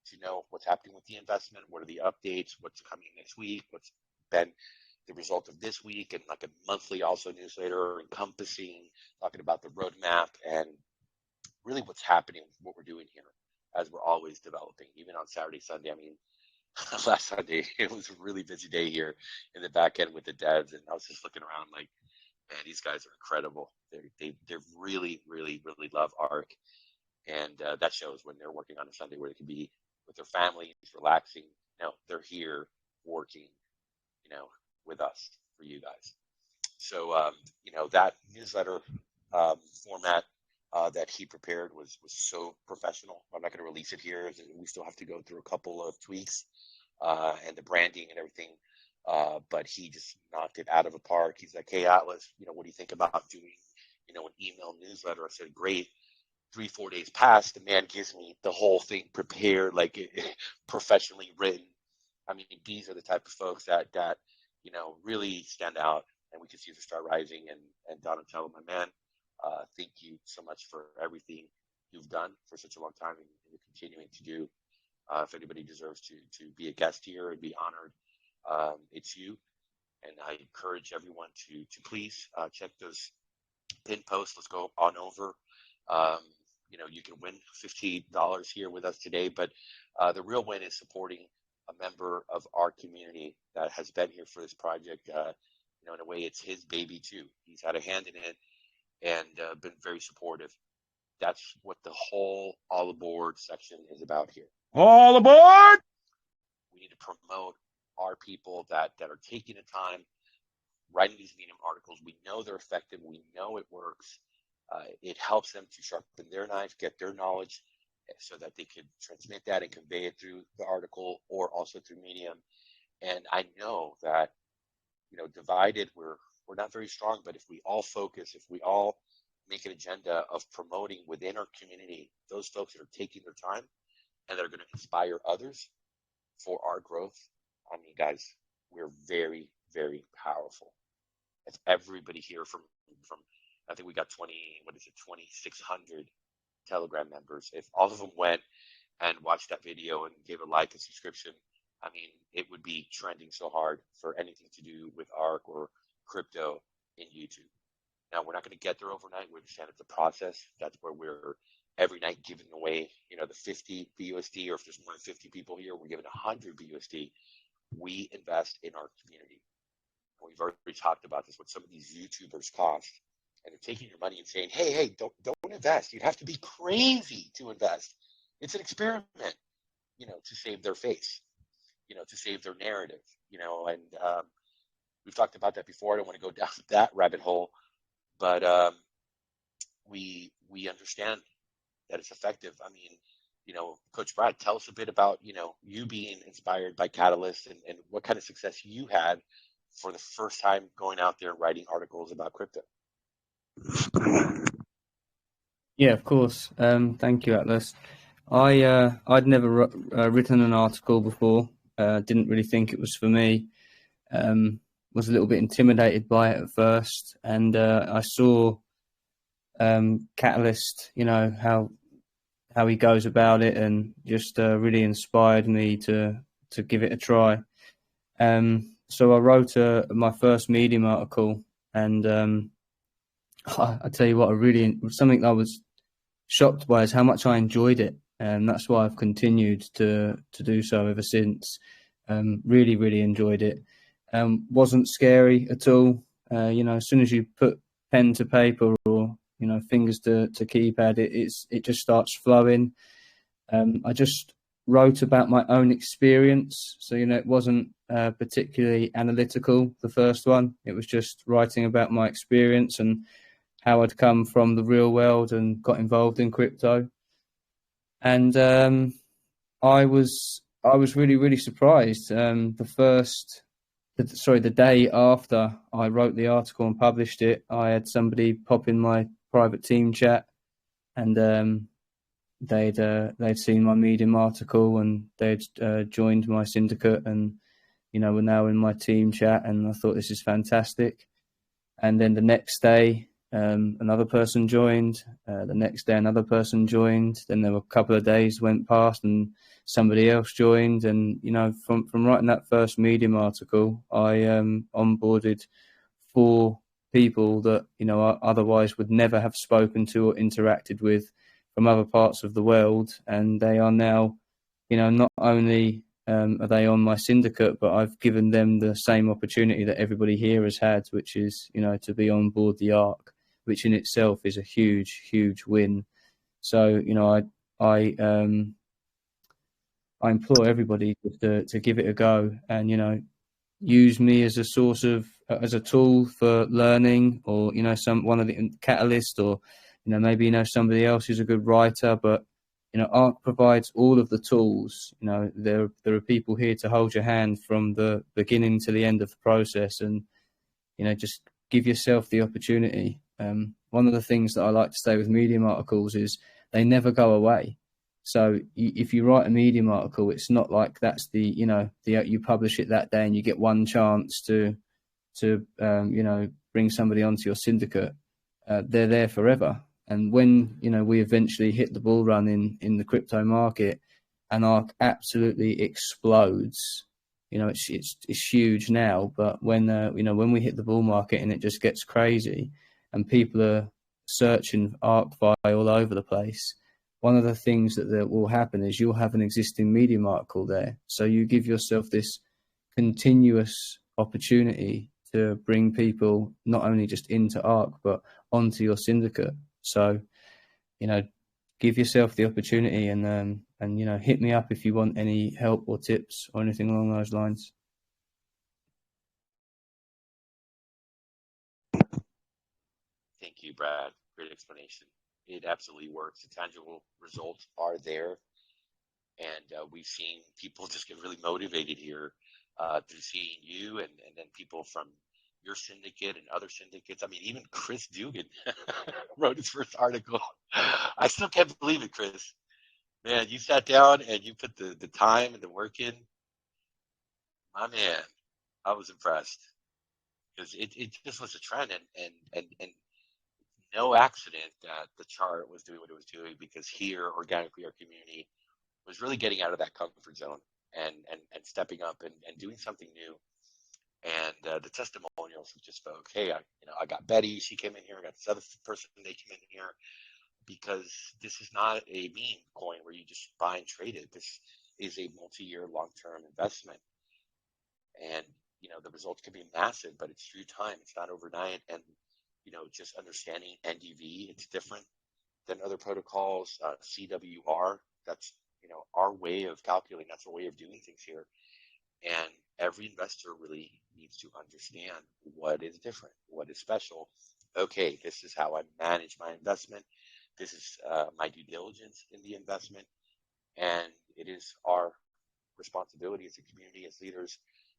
to know what's happening with the investment, what are the updates, what's coming next week, what's been the result of this week, and like a monthly also newsletter encompassing, talking about the roadmap and really what's happening, what we're doing here as we're always developing, even on Saturday, Sunday. I mean, last Sunday, it was a really busy day here in the back end with the devs, and I was just looking around like, Man, these guys are incredible. They really, really, really love ARK. And that shows when they're working on a Sunday where they can be with their families, relaxing. They're here working, with us, for you guys. So, that newsletter format that he prepared was so professional. I'm not going to release it here. We still have to go through a couple of tweaks and the branding and everything. But he just knocked it out of the park. He's like, hey, Atlas, what do you think about doing, an email newsletter? I said, great. 3-4 days passed. The man gives me the whole thing prepared, like professionally written. I mean, these are the type of folks that really stand out, and we can see the star rising. And Donatello, my man, thank you so much for everything you've done for such a long time, and you're continuing to do. If anybody deserves to be a guest here and be honored, it's you. And I encourage everyone to please check those pin posts. Let's go on over. You can win $50 here with us today, but the real win is supporting a member of our community that has been here for this project. In a way, it's his baby too. He's had a hand in it and been very supportive. That's what the whole all aboard section is about here. All aboard! We need to promote our people that are taking the time, writing these Medium articles. We know they're effective. We know it works. It helps them to sharpen their knife, get their knowledge, so that they can transmit that and convey it through the article or also through Medium. And I know that, divided, we're not very strong, but if we all focus, if we all make an agenda of promoting within our community those folks that are taking their time and that are going to inspire others for our growth, I mean, guys, we're very, very powerful. If everybody here from I think we got 2,600 Telegram members. If all of them went and watched that video and gave a like and subscription, I mean, it would be trending so hard for anything to do with ARK or crypto in YouTube. Now, we're not going to get there overnight. We understand it's a process. That's where we're every night giving away, the 50 BUSD, or if there's more than 50 people here, we're giving 100 BUSD. We invest in our community. And we've already talked about this, what some of these YouTubers cost. And they're taking your money and saying, hey, don't invest. You'd have to be crazy to invest. It's an experiment, to save their face, to save their narrative, and we've talked about that before. I don't want to go down that rabbit hole, but we understand that it's effective. I mean, Coach Brad, tell us a bit about, you being inspired by Catalyst and what kind of success you had for the first time going out there writing articles about crypto. Yeah, of course. Thank you, Atlas. I'd never written an article before. Didn't really think it was for me. Was a little bit intimidated by it at first, and I saw Catalyst. How he goes about it, and just really inspired me to give it a try. So I wrote my first Medium article, and I tell you what, something I was shocked by is how much I enjoyed it, and that's why I've continued to do so ever since. Really, really enjoyed it. Wasn't scary at all. As soon as you put pen to paper or fingers to keypad, it just starts flowing. I just wrote about my own experience, so it wasn't particularly analytical. The first one, it was just writing about my experience and how I'd come from the real world and got involved in crypto. And I was really, really surprised. The day after I wrote the article and published it, I had somebody pop in my private team chat, and they'd seen my Medium article, and they'd joined my syndicate, and we're now in my team chat, and I thought, this is fantastic. And then the next day, another person joined. The next day, another person joined. Then there were a couple of days went past, and somebody else joined. And from writing that first Medium article, I onboarded 4 people that I otherwise would never have spoken to or interacted with from other parts of the world, and they are now not only are they on my syndicate, but I've given them the same opportunity that everybody here has had, which is, to be on board the ARK, which in itself is a huge, huge win. So, I implore everybody to give it a go and, use me as a source of, as a tool for learning, or, one of the catalyst, or, maybe, somebody else who's a good writer, but, ARK provides all of the tools. There are people here to hold your hand from the beginning to the end of the process, and, just give yourself the opportunity. One of the things that I like to say with Medium articles is they never go away. So if you write a Medium article, it's not like that's you publish it that day and you get one chance to bring somebody onto your syndicate. They're there forever. And when, we eventually hit the bull run in the crypto market and ARK absolutely explodes, it's huge now, but when we hit the bull market and it just gets crazy and people are searching ArkFi all over the place, one of the things that will happen is you'll have an existing Medium article there. So you give yourself this continuous opportunity to bring people not only just into ARK, but onto your syndicate. So, give yourself the opportunity and hit me up if you want any help or tips or anything along those lines. Thank you, Brad. Great explanation. It absolutely works. The tangible results are there. And we've seen people just get really motivated here through seeing you and then people from your syndicate and other syndicates. I mean, even Chris Dugan wrote his first article. I still can't believe it, Chris. Man, you sat down and you put the time and the work in. My man, I was impressed because it just was a trend and no accident that the chart was doing what it was doing, because here, organically, our community was really getting out of that comfort zone and stepping up and doing something new. And the testimonials just spoke. Hey, I got Betty. She came in here. I got this other person. They came in here, because this is not a meme coin where you just buy and trade it. This is a multi-year, long-term investment. And, the results can be massive, but it's through time. It's not overnight. And, just understanding NDV, it's different than other protocols. CWR, that's, our way of calculating. That's our way of doing things here. And every investor really needs to understand what is different, what is special. Okay, this is how I manage my investment. This is my due diligence in the investment. And it is our responsibility as a community, as leaders,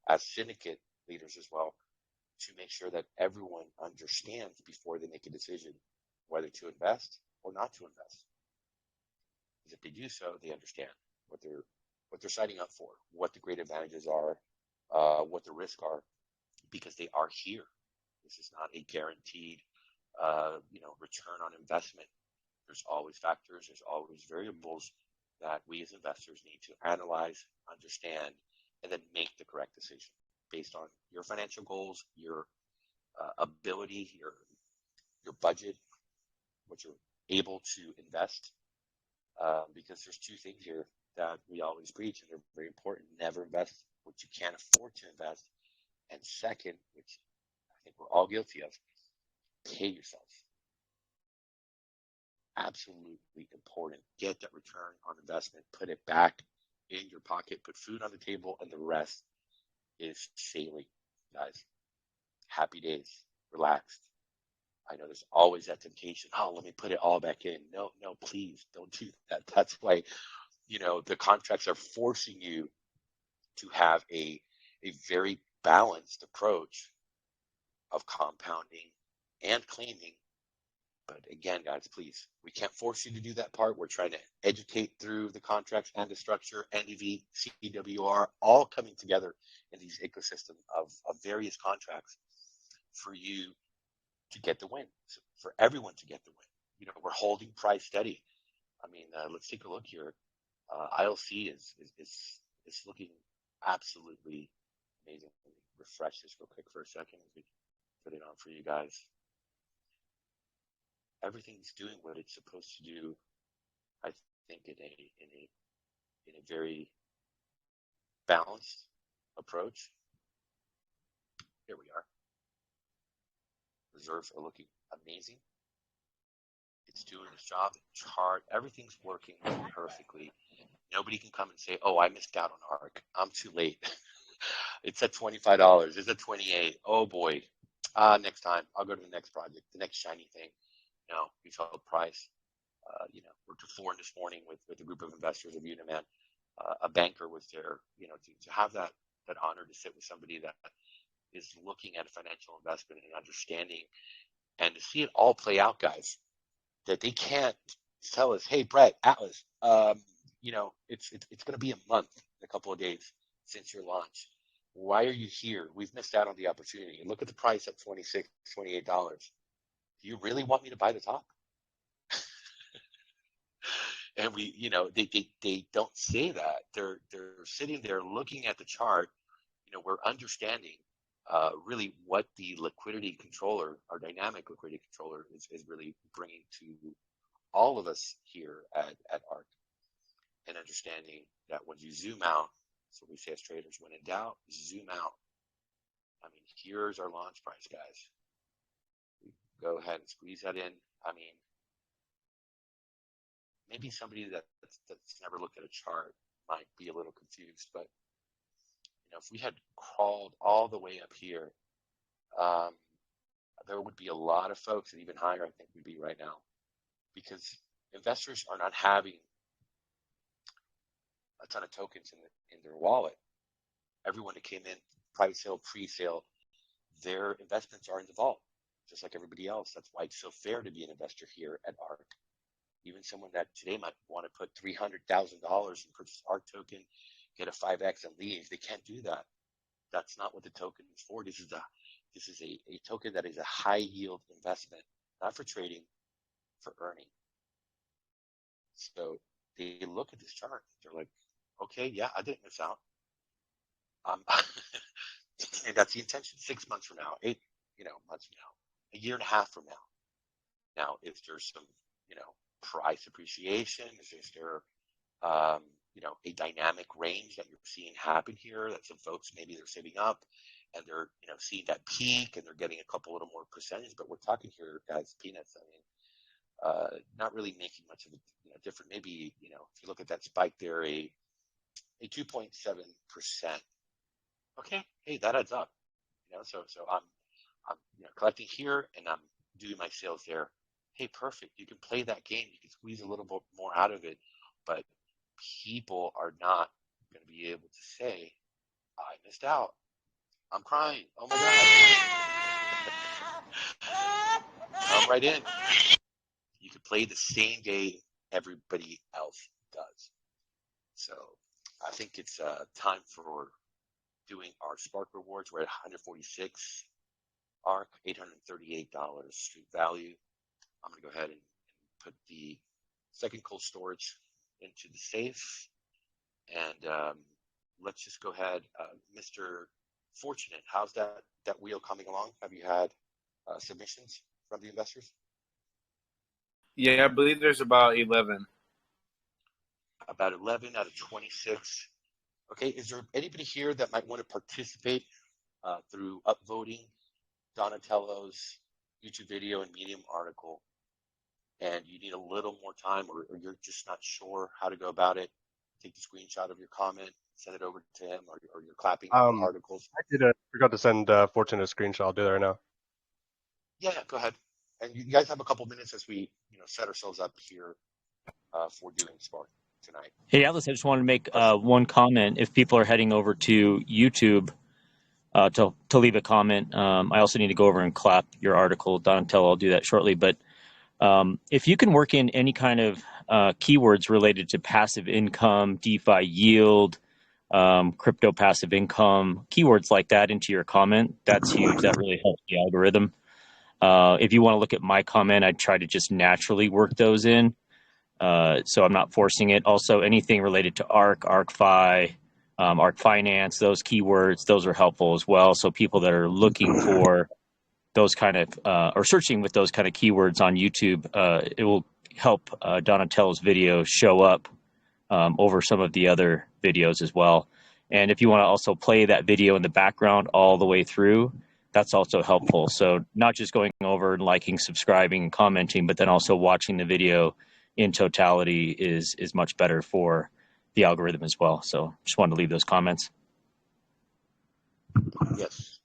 as syndicate leaders as well, to make sure that everyone understands before they make a decision whether to invest or not to invest. Because if they do so, they understand what they're signing up for, what the great advantages are, what the risks are, because they are here. This is not a guaranteed, return on investment. There's always factors, there's always variables that we as investors need to analyze, understand, and then make the correct decision based on your financial goals, your ability, your budget, what you're able to invest. Because there's two things here that we always preach, and they're very important. Never invest what you can't afford to invest. And second, which I think we're all guilty of, pay yourself. Absolutely important. Get that return on investment, put it back in your pocket, put food on the table, and the rest is sailing, guys. Happy days, relaxed. I know there's always that temptation. Oh, let me put it all back in. No, please don't do that. That's why, the contracts are forcing you to have a very balanced approach of compounding and claiming. But again, guys, please, we can't force you to do that part. We're trying to educate through the contracts and the structure, NDV, CWR, all coming together in these ecosystem of various contracts for you to get the win, for everyone to get the win. We're holding price steady. I mean, let's take a look here. ILC is looking absolutely amazing. Let me refresh this real quick for a second as we put it on for you guys. Everything's doing what it's supposed to do. I think in a very balanced approach. Here we are. Reserves are looking amazing. It's doing its job. Chart, everything's working perfectly. Nobody can come and say, "Oh, I missed out on ARK. I'm too late. It's at $25. It's at $28. Oh boy. Next time I'll go to the next project, the next shiny thing." No, we've held price. We're to 4 this morning with a group of investors of Uniman. A banker was there. To have that honor to sit with somebody that is looking at a financial investment and understanding, and to see it all play out, guys. That they can't tell us, "Hey, Brett, Atlas, it's going to be a month in a couple of days since your launch. Why are you here? We've missed out on the opportunity. And look at the price at $26, $28. Do you really want me to buy the top?" And they don't say that. They're sitting there looking at the chart. We're understanding really what the liquidity controller, our dynamic liquidity controller, is really bringing to all of us here at ARK, and understanding that when you zoom out, so we say as traders, when in doubt, zoom out. I mean, here's our launch price, guys. Go ahead and squeeze that in. I mean, maybe somebody that's never looked at a chart might be a little confused, but if we had crawled all the way up here, there would be a lot of folks, and even higher, I think we'd be right now, because investors are not having a ton of tokens in their wallet. Everyone that came in, private sale, pre-sale, their investments are in the vault, just like everybody else. That's why it's so fair to be an investor here at ARK. Even someone that today might want to put $300,000 and purchase ARK token, get a 5X and leave. They can't do that. That's not what the token is for. This is a token that is a high yield investment, not for trading, for earning. So they look at this chart. They're like, okay, yeah, I didn't miss out. And that's the intention. 6 months from now, 8 months from now, a year and a half from now. Now, if there's some, price appreciation, is there, a dynamic range that you're seeing happen here, that some folks, maybe they're saving up and they're, seeing that peak and they're getting a couple little more percentage, but we're talking here, guys, peanuts. I mean, not really making much of a difference. Maybe, if you look at that spike there, a 2.7%. Okay, hey, that adds up. So I'm collecting here and I'm doing my sales there. Hey, perfect. You can play that game. You can squeeze a little bit more out of it, but people are not going to be able to say, "I missed out. I'm crying. Oh my God." Come right in. You can play the same game everybody else does. So I think it's time for doing our Spark rewards. We're at 146 ARK, $838 street value. I'm going to go ahead and put the second cold storage into the safe. And let's just go ahead. Mr. Fortunate, how's that wheel coming along? Have you had submissions from the investors? Yeah, I believe there's about 11. About 11 out of 26. Okay, is there anybody here that might want to participate through upvoting Donatello's YouTube video and Medium article, and you need a little more time, or you're just not sure how to go about it? Take the screenshot of your comment, send it over to him, or you're clapping articles. I forgot to send Fortune a screenshot. I'll do that right now. Yeah, go ahead. And you guys have a couple minutes as we set ourselves up here for doing Spark tonight. Hey, Atlas, I just wanted to make one comment. If people are heading over to YouTube to leave a comment, I also need to go over and clap your article, Donatello. I'll do that shortly. But if you can work in any kind of keywords related to passive income, DeFi yield, crypto passive income, keywords like that into your comment, that's huge. That really helps the algorithm. If you want to look at my comment, I'd try to just naturally work those in. So I'm not forcing it. Also, anything related to ARK, ArkFi, ARK Finance, those keywords, those are helpful as well. So people that are looking for those kind of, or searching with those kind of keywords on YouTube, it will help Donatello's video show up over some of the other videos as well. And if you want to also play that video in the background all the way through, that's also helpful. So not just going over and liking, subscribing, and commenting, but then also watching the video in totality is much better for the algorithm as well. So just wanted to leave those comments. Yes,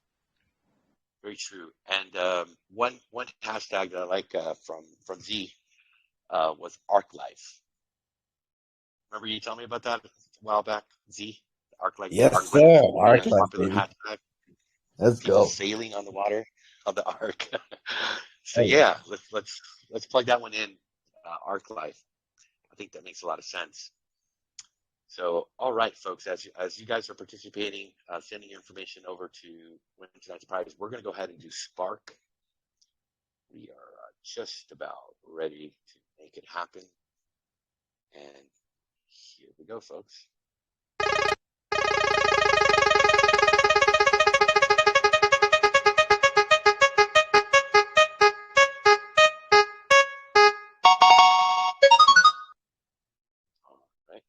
very true. And one hashtag that I like from Z was ArkLife. Remember you telling me about that a while back, Z? ArkLife. Yes, sir. ARK Life, Popular baby. hashtag. Let's People go. sailing on the water of the Ark. So Hey. yeah, let's plug that one in. ArkLife. I think that makes a lot of sense. So, all right, folks, as you guys are participating, sending your information over to win tonight's prize, we're going to go ahead and do Spark. We are just about ready to make it happen. And here we go, folks. All right.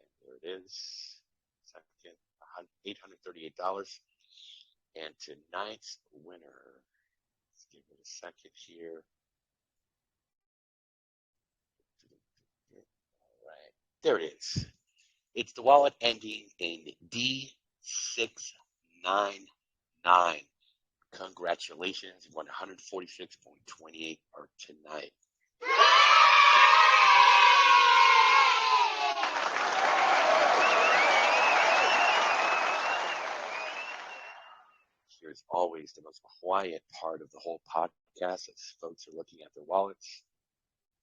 And there it is. Second, $838. And tonight's winner, let's give it a second here. All right. There it is. It's the wallet ending in D699. Congratulations. You won 146.28 ARK tonight. Here's always the most quiet part of the whole podcast as folks are looking at their wallets.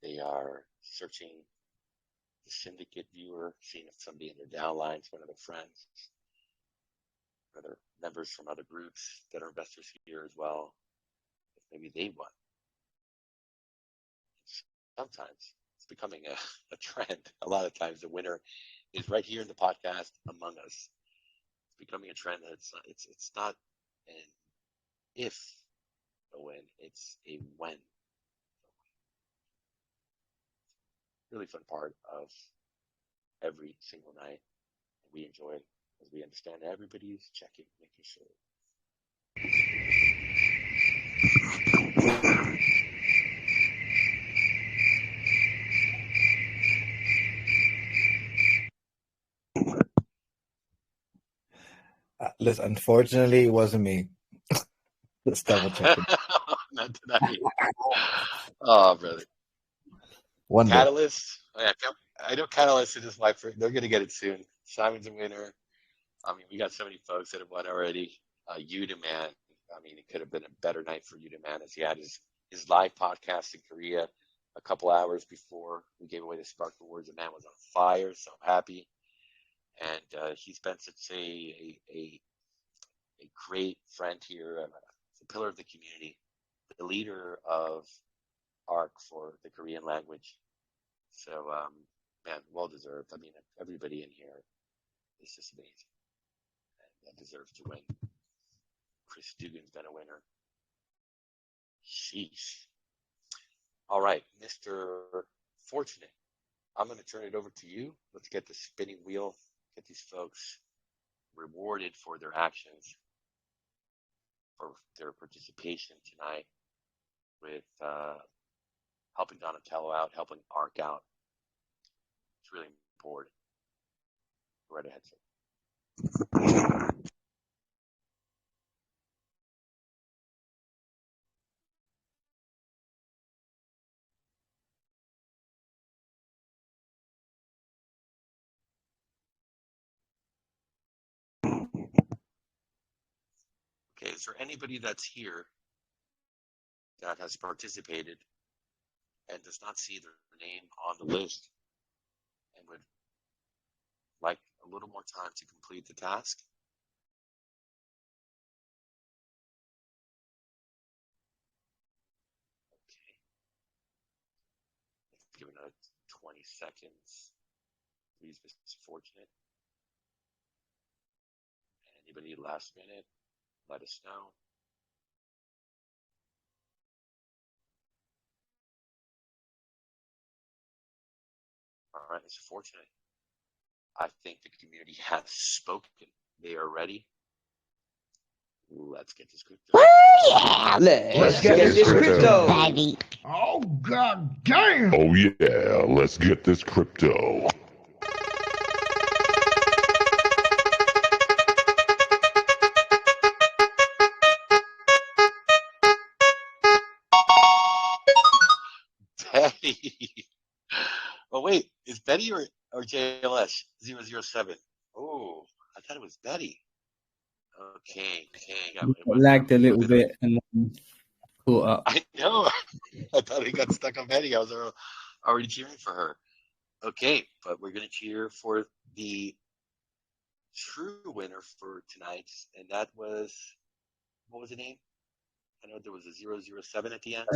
They are searching the syndicate viewer, seeing if somebody in their downlines, one of their friends, other members from other groups that are investors here as well, if maybe they won. Sometimes it's becoming a trend. A lot of times the winner is right here in the podcast among us. It's becoming a trend that it's not an if a win, it's a when. Really fun part of every single night. We enjoy it as we understand that everybody's checking, making sure. Listen, unfortunately, it wasn't me. Let's double check it. Not tonight. Oh, brother. One day. Catalyst. Oh, yeah, I know Catalyst is my first. They're going to get it soon. Simon's a winner. I mean, we got so many folks that have won already. Yuda Man. I mean, it could have been a better night for Yuda Man as he had his live podcast in Korea a couple hours before we gave away the Spark Awards. The man was on fire, so happy. And he's been such a great friend here, a pillar of the community, the leader of ARK for the Korean language. So, man, well deserved. I mean, everybody in here is just amazing and deserves to win. Chris Dugan's been a winner. Sheesh. All right, Mr. Fortunate, I'm going to turn it over to you. Let's get the spinning wheel, get these folks rewarded for their actions, for their participation tonight with helping Donatello out, helping ARK out. It's really important. Go right ahead, sir. Okay, is there anybody that's here that has participated and does not see their name on the list and would like a little more time to complete the task? Okay. Let's give it another 20 seconds. Please, Mr. Fortunate. And anybody last minute, let us know. All right, Mr. Fortunate. I think the community has spoken. They are ready. Let's get this crypto. Yeah, let's get this crypto. Baby. Oh, god damn! Oh yeah, let's get this crypto. Betty. Oh wait, is Betty or JLS 007? Oh, I thought it was Betty. Okay. It lagged a little bit and then caught up. I know. I thought he got stuck on Betty. I was already cheering for her. Okay, but we're gonna cheer for the true winner for tonight, and that was, what was the name? I know there was a 007 at the end.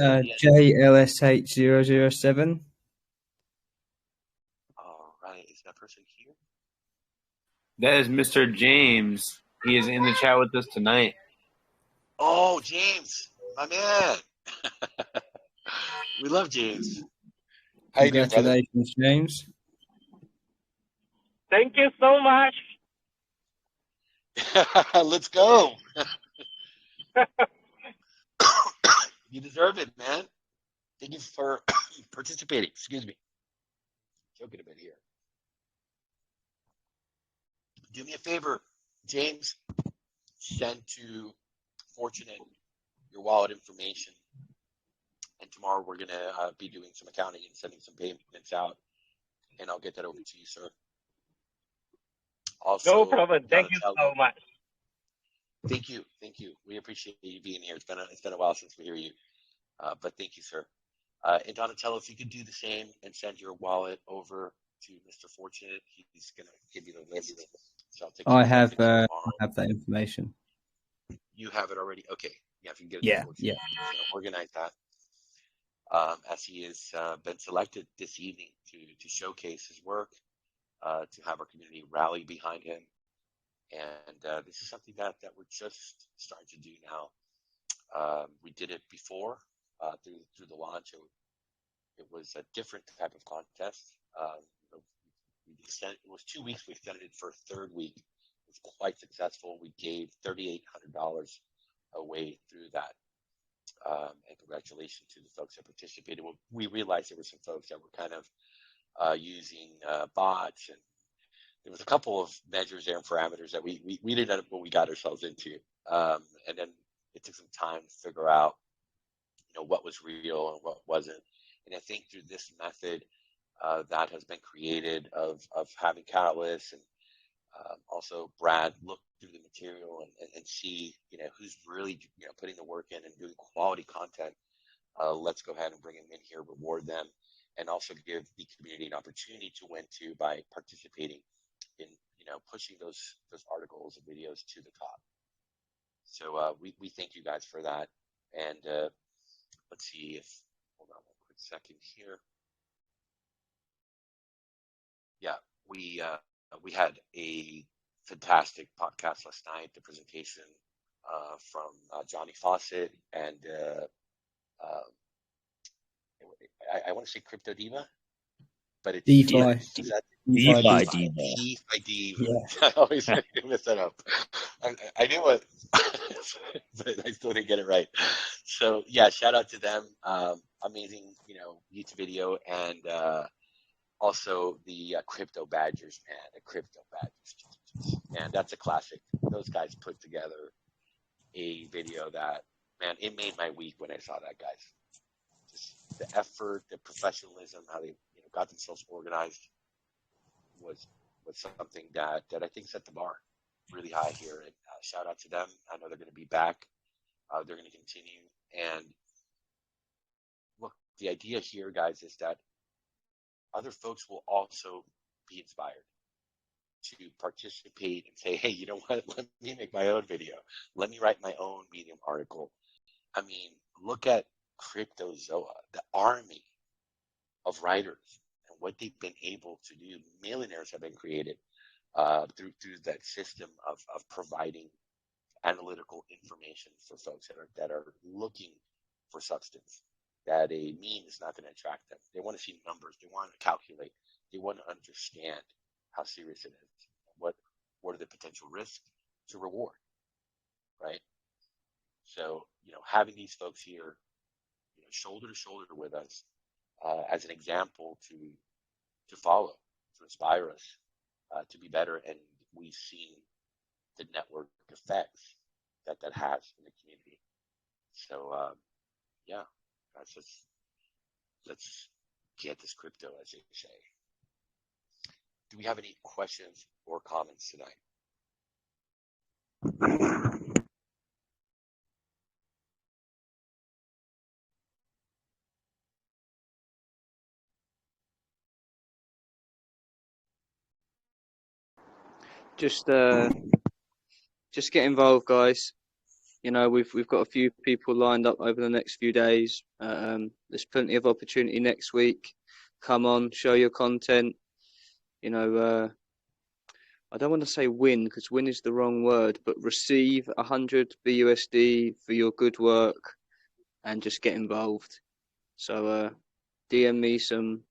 JLSH007. All right, is that person here? That is Mr. James. He is in the chat with us tonight. Oh, James, my man. We love James. How you doing, brother? Congratulations, James. Thank you so much. Let's go. You deserve it, man. Thank you for participating. Excuse me. Joking a bit here. Do me a favor, James. Send to Fortunate your wallet information. And tomorrow we're going to be doing some accounting and sending some payments out. And I'll get that over to you, sir. Also, No problem. Thank you so much. Thank you. We appreciate you being here. It's been a while since we hear you. But thank you, sir. And Donatello, if you could do the same and send your wallet over to Mr. Fortunate, he's going to give you the list. So I'll take I have that information. You have it already? Okay. Yeah, if you can get it Yeah, to Fortunate, organize that. As he has been selected this evening to showcase his work, to have our community rally behind him. And this is something that we're just starting to do now. We did it before through the launch. It was a different type of contest. It was 2 weeks. We extended it for a third week. It was quite successful. We gave $3,800 away through that. And congratulations to the folks that participated. We realized there were some folks that were kind of using bots, and there was a couple of measures there and parameters that we didn't know what we got ourselves into. And then it took some time to figure out, what was real and what wasn't. And I think through this method that has been created of having catalysts and also Brad look through the material and see, who's really, putting the work in and doing quality content. Let's go ahead and bring them in here, reward them, and also give the community an opportunity to win too by participating in, pushing those articles and videos to the top. So we thank you guys for that. And let's see if, hold on one quick second here. Yeah, we had a fantastic podcast last night. The presentation from Johnny Fawcett and I want to say Crypto Diva, but it's DeFi. DeFi Diva. Yeah. I always mess that up. I knew it, but I still didn't get it right. So yeah, shout out to them. Amazing, YouTube video, and also the Crypto Badgers, man. The Crypto Badgers, man. That's a classic. Those guys put together a video that, man, it made my week when I saw that, guys. Just the effort, the professionalism, how they got themselves organized was something that I think set the bar really high here. And shout out to them. I know they're going to be back. They're going to continue. And look, the idea here, guys, is that other folks will also be inspired to participate and say, hey, you know what? Let me make my own video. Let me write my own Medium article. I mean, look at CryptoZoa, the army of writers and what they've been able to do. Millionaires have been created through that system of providing analytical information for folks that are looking for substance, that a meme is not going to attract them. They want to see numbers. They want to calculate. They want to understand how serious it is. What are the potential risks to reward, right? So, having these folks here, shoulder to shoulder with us, as an example to follow, to inspire us to be better, and we've seen the network effects that has in the community. So, yeah, guys, let's get this crypto, as they say. Do we have any questions or comments tonight? Just get involved, guys. We've got a few people lined up over the next few days. There's plenty of opportunity next week. Come on, show your content. I don't want to say win, because win is the wrong word, but receive 100 BUSD for your good work and just get involved. So DM me some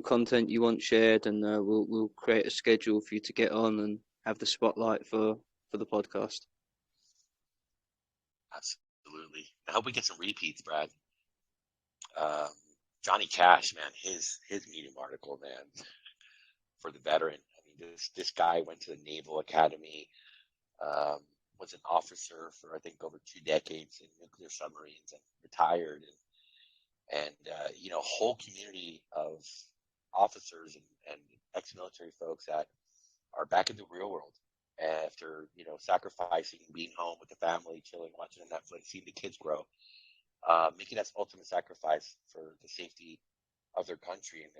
content you want shared, and we'll create a schedule for you to get on and have the spotlight for the podcast. Absolutely. I hope we get some repeats, Brad. Johnny Cash, man, his Medium article, man, for the veteran. I mean, this guy went to the Naval Academy, was an officer for I think over 2 decades in nuclear submarines, and retired, and a whole community of officers and ex-military folks that are back in the real world after sacrificing, being home with the family, chilling, watching Netflix, seeing the kids grow, making that ultimate sacrifice for the safety of their country, and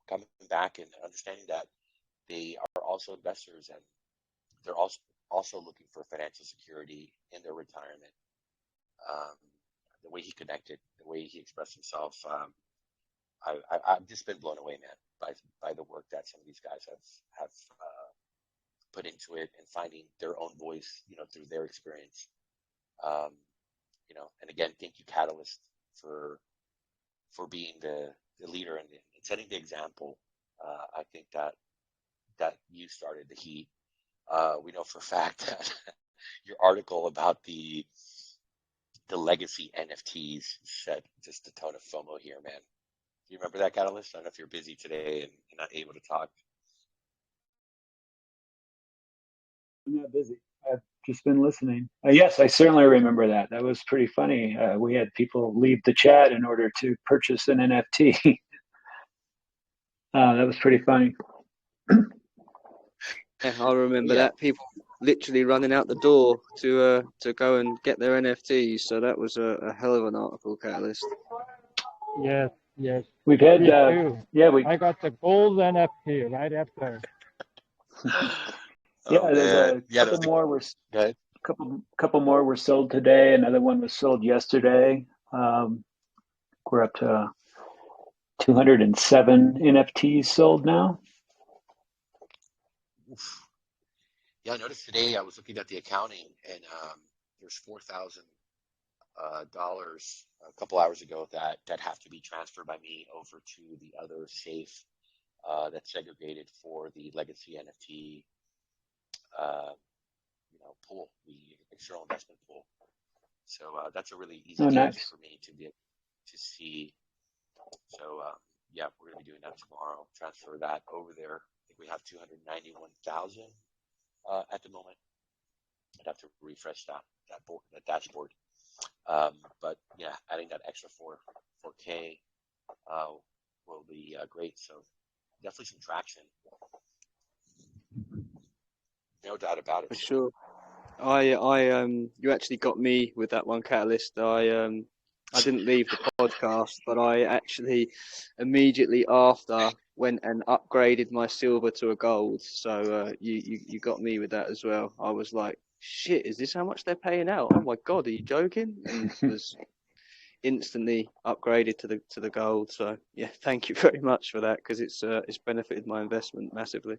coming back and understanding that they are also investors, and they're also looking for financial security in their retirement. The way he connected, the way he expressed himself, I've just been blown away, man, by the work that some of these guys have put into it, and finding their own voice, through their experience. And again, thank you, Catalyst, for being the leader and setting the example. I think that you started the heat. We know for a fact that your article about the legacy NFTs set just a ton of FOMO here, man. Do you remember that, Catalyst? I don't know if you're busy today and not able to talk. I'm not busy. I've just been listening. Yes, I certainly remember that. That was pretty funny. We had people leave the chat in order to purchase an NFT. That was pretty funny. Yeah, I remember that. People literally running out the door to go and get their NFTs. So that was a hell of an article, Catalyst. Yes. We've had I got the gold NFT right after. There's a couple more were couple more were sold today. Another one was sold yesterday. We're up to 207 NFTs sold now. Oof. Yeah, I noticed today I was looking at the accounting, and there's $4,000 a couple hours ago that have to be transferred by me over to the other safe that's segregated for the legacy NFT pool, the external investment pool. So that's a really easy task for me to be able to see. So we're going to be doing that tomorrow. Transfer that over there. I think we have 291,000 at the moment. I'd have to refresh that dashboard. But yeah, adding that extra 4K will be great. So definitely some traction. No doubt about it. For sure. You actually got me with that one, Catalyst. I didn't leave the podcast, but I actually immediately after went and upgraded my silver to a gold. So you got me with that as well. I was like, shit, is this how much they're paying out? Oh my God, are you joking? And was instantly upgraded to the gold. So yeah, thank you very much for that, because it's benefited my investment massively.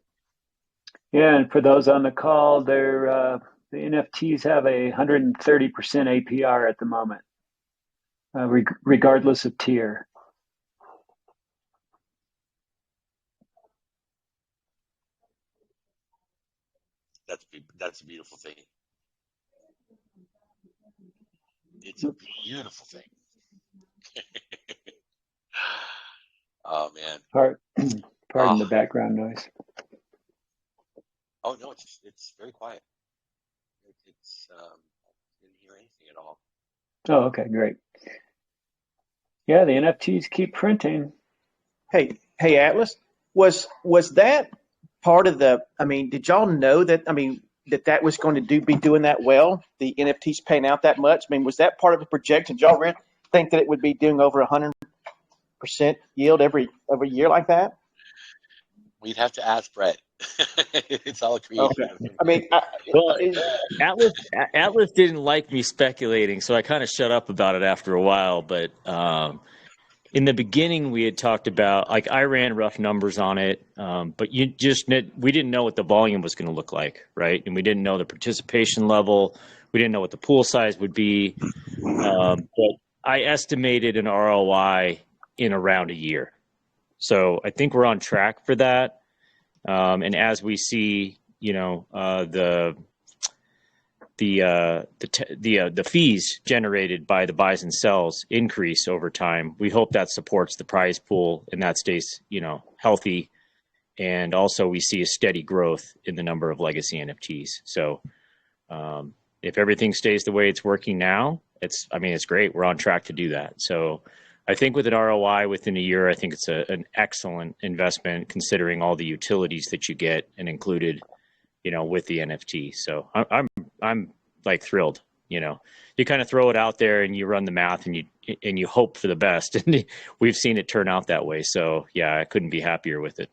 Yeah, and for those on the call, the NFTs have a 130% APR at the moment, regardless of tier. That's a beautiful thing. It's a beautiful thing. Oh man. Pardon the background noise. Oh no, it's very quiet. It's didn't hear anything at all. Oh, okay, great. Yeah, the NFTs keep printing. Hey, Atlas, was that part of the? I mean, did y'all know that? I mean, that was going to be doing that well? The NFTs paying out that much? I mean, was that part of the projection? Did y'all really think that it would be doing over 100% yield every year like that? We'd have to ask Brett. It's all creative. Okay. I mean, Atlas didn't like me speculating, so I kind of shut up about it after a while. But in the beginning, we had talked about, like, I ran rough numbers on it, but we didn't know what the volume was going to look like, right? And we didn't know the participation level. We didn't know what the pool size would be. But I estimated an ROI in around a year. So I think we're on track for that. And as we see, the fees generated by the buys and sells increase over time, we hope that supports the prize pool and that stays, healthy. And also we see a steady growth in the number of legacy NFTs. So if everything stays the way it's working now, it's great. We're on track to do that. So I think with an ROI within a year, I think it's an excellent investment considering all the utilities that you get and included, with the NFT. So I'm like thrilled. You kind of throw it out there and you run the math and you hope for the best. And we've seen it turn out that way. So yeah, I couldn't be happier with it.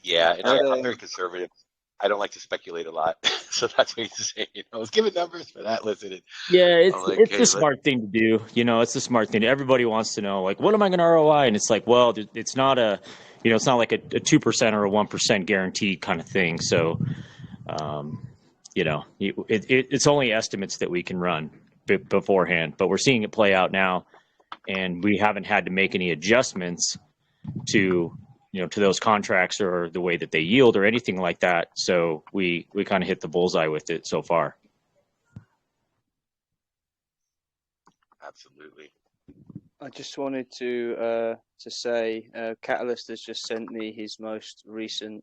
Yeah, and I'm very conservative. I don't like to speculate a lot, so that's what he's saying. I was giving numbers for that. Listen, it's the smart thing to do. It's the smart thing. Everybody wants to know, like, what am I going to ROI? And it's like, well, it's not it's not like a 2% or a 1% guaranteed kind of thing. So, it's only estimates that we can run beforehand. But we're seeing it play out now, and we haven't had to make any adjustments to those contracts or the way that they yield or anything like that. So we kind of hit the bullseye with it so far. Absolutely. I just wanted to say, Catalyst has just sent me his most recent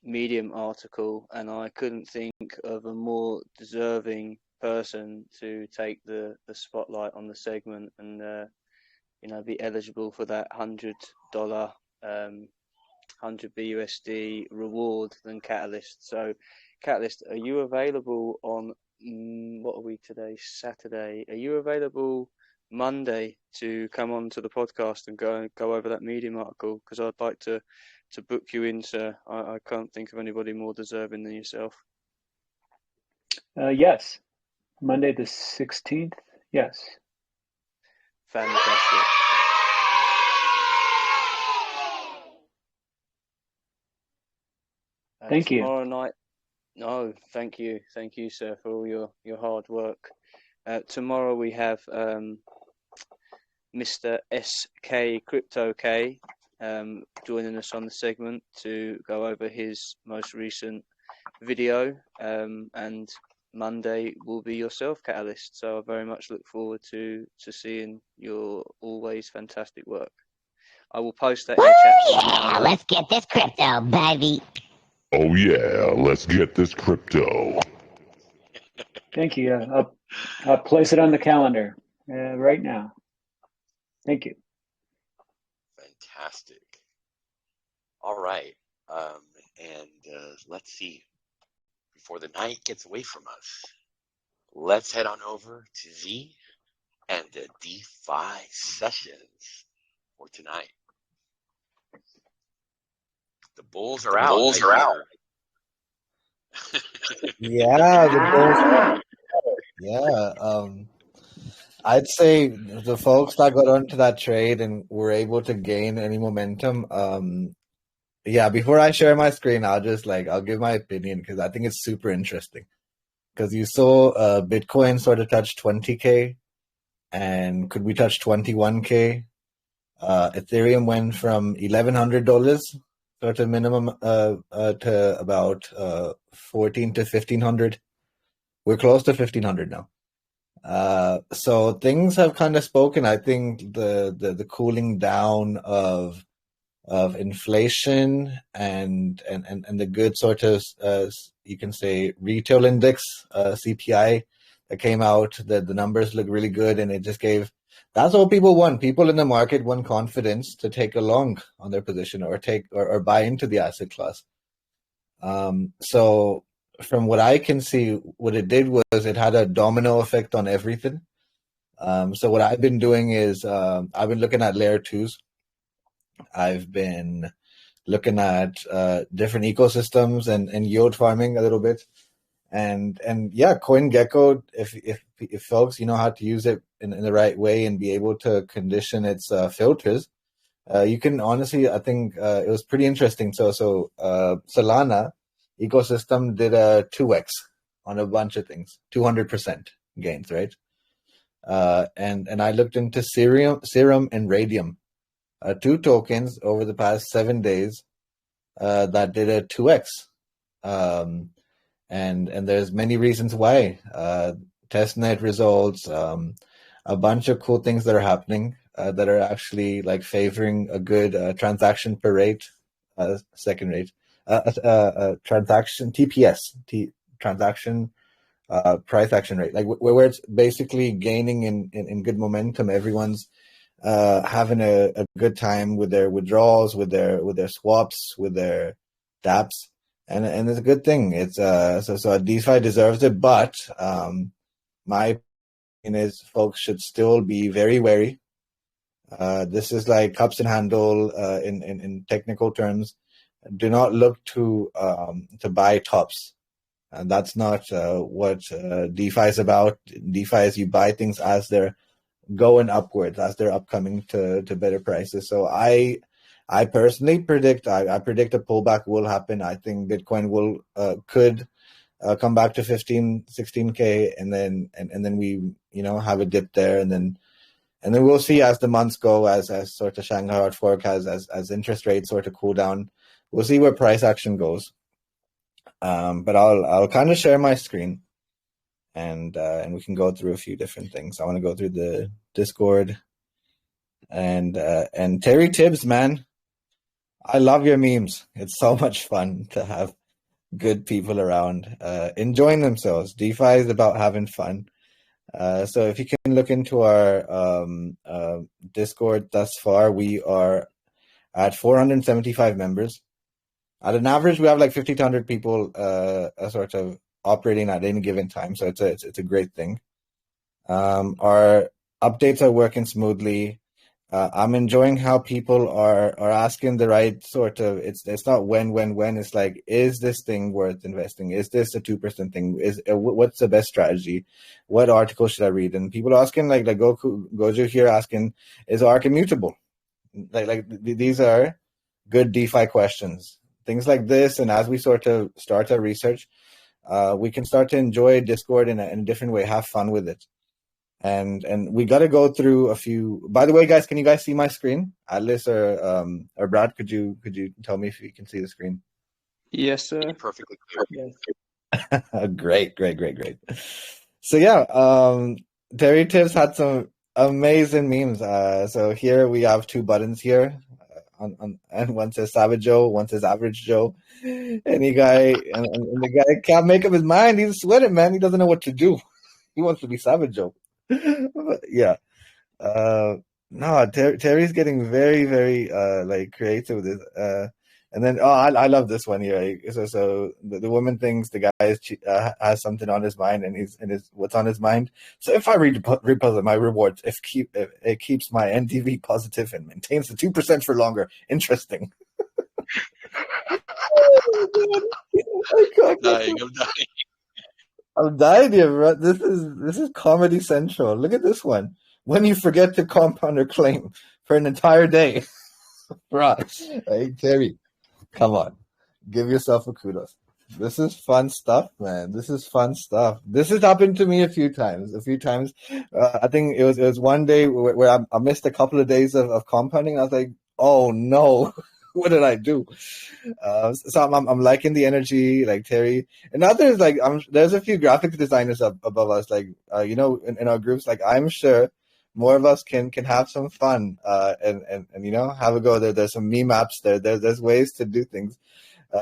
Medium article, and I couldn't think of a more deserving person to take the spotlight on the segment and be eligible for that $100 100 BUSD reward than Catalyst. So Catalyst, are you available on what are we today? Saturday. Are you available Monday to come on to the podcast and go over that Medium article? Because I'd like to book you in, sir. I can't think of anybody more deserving than yourself. Yes. Monday the 16th. Yes. Fantastic. Thank you. Tomorrow night. No, thank you, sir, for all your hard work. Tomorrow we have Mr. SK Crypto K joining us on the segment to go over his most recent video, and Monday will be yourself, Catalyst. So I very much look forward to seeing your always fantastic work. I will post that in the chat. Yeah, let's get this crypto, baby. Oh yeah, let's get this crypto. Thank you. I'll place it on the calendar right now. Thank you. Fantastic. All right. And let's see. Before the night gets away from us, let's head on over to Z and the DeFi sessions for tonight. The Bulls are out. Yeah, the Bulls. Yeah. I'd say the folks that got onto that trade and were able to gain any momentum. Yeah, before I share my screen, I'll give my opinion because I think it's super interesting. Because you saw Bitcoin sort of touch 20K, and could we touch 21K? Ethereum went from $1,100 sort of minimum to about 14 to 1,500. We're close to 1,500 now. So things have kind of spoken. I think the cooling down of inflation and the good sort of you can say retail index CPI that came out, the numbers look really good, and it just gave. That's what people want. People in the market want confidence to take a long on their position or take or buy into the asset class. So from what I can see, what it did was it had a domino effect on everything. So what I've been doing is I've been looking at layer 2s. I've been looking at different ecosystems and yield farming a little bit. And yeah, CoinGecko, if folks you know how to use it in the right way and be able to condition its filters, you can honestly, I think it was pretty interesting. So Solana ecosystem did a 2x on a bunch of things, 200% gains, right? And I looked into Serum and Radium, 2 tokens over the past 7 days that did a 2x. And there's many reasons why. Testnet results, a bunch of cool things that are happening that are actually like favoring a good transaction per rate, second rate, transaction TPS, transaction price action rate, like where it's basically gaining in good momentum. Everyone's having a good time with their withdrawals, with their swaps, with their dApps. And it's a good thing. It's so DeFi deserves it, but my opinion is folks should still be very wary. This is like cups and handle in technical terms. Do not look to buy tops. That's not what DeFi is about. DeFi is you buy things as they're going upwards, as they're upcoming to better prices. So I personally predict I predict a pullback will happen. I think Bitcoin could come back to 16K, and then we have a dip there, and then we'll see as the months go, as sort of Shanghai Hard Fork as interest rates sort of cool down. We'll see where price action goes. But I'll kind of share my screen, and we can go through a few different things. I want to go through the Discord, and Terry Tibbs, man. I love your memes. It's so much fun to have good people around enjoying themselves. DeFi is about having fun. So if you can look into our Discord thus far, we are at 475 members. At an average, we have like 50 to 100 people sort of operating at any given time. So it's a great thing. Our updates are working smoothly. I'm enjoying how people are asking the right sort of. It's not when. It's like, is this thing worth investing? Is this a 2% thing? What's the best strategy? What article should I read? And people are asking like Goju here asking, is ARK immutable? Like these are good DeFi questions. Things like this, and as we sort of start our research, we can start to enjoy Discord in a different way, have fun with it. And we got to go through a few. By the way, guys, can you guys see my screen? Atlas or Brad, could you tell me if you can see the screen? Yes, sir. Perfectly clear. Yes. Great. So yeah, Terry Tibbs had some amazing memes. So here we have 2 buttons here. And one says Savage Joe, one says Average Joe. And the guy can't make up his mind. He's sweating, man. He doesn't know what to do. He wants to be Savage Joe. Yeah. No, Terry's getting very, very like creative with this. And then I love this one here. So the woman thinks the guy has something on his mind, and what's on his mind. So if I reposit my rewards, if it keeps my NDV positive and maintains the 2% for longer. Interesting. I'm dying here, bro. This is Comedy Central. Look at this one. When you forget to compound or claim for an entire day. Bro. Hey, Terry, come on. Give yourself a kudos. This is fun stuff, man. This is fun stuff. This has happened to me a few times. I think it was one day where I missed a couple of days of compounding. I was like, oh no, what did I do? So I'm liking the energy, like Terry, and others. Like there's a few graphics designers above us. Like in our groups. Like I'm sure more of us can have some fun and have a go. There's some meme apps there. There's ways to do things.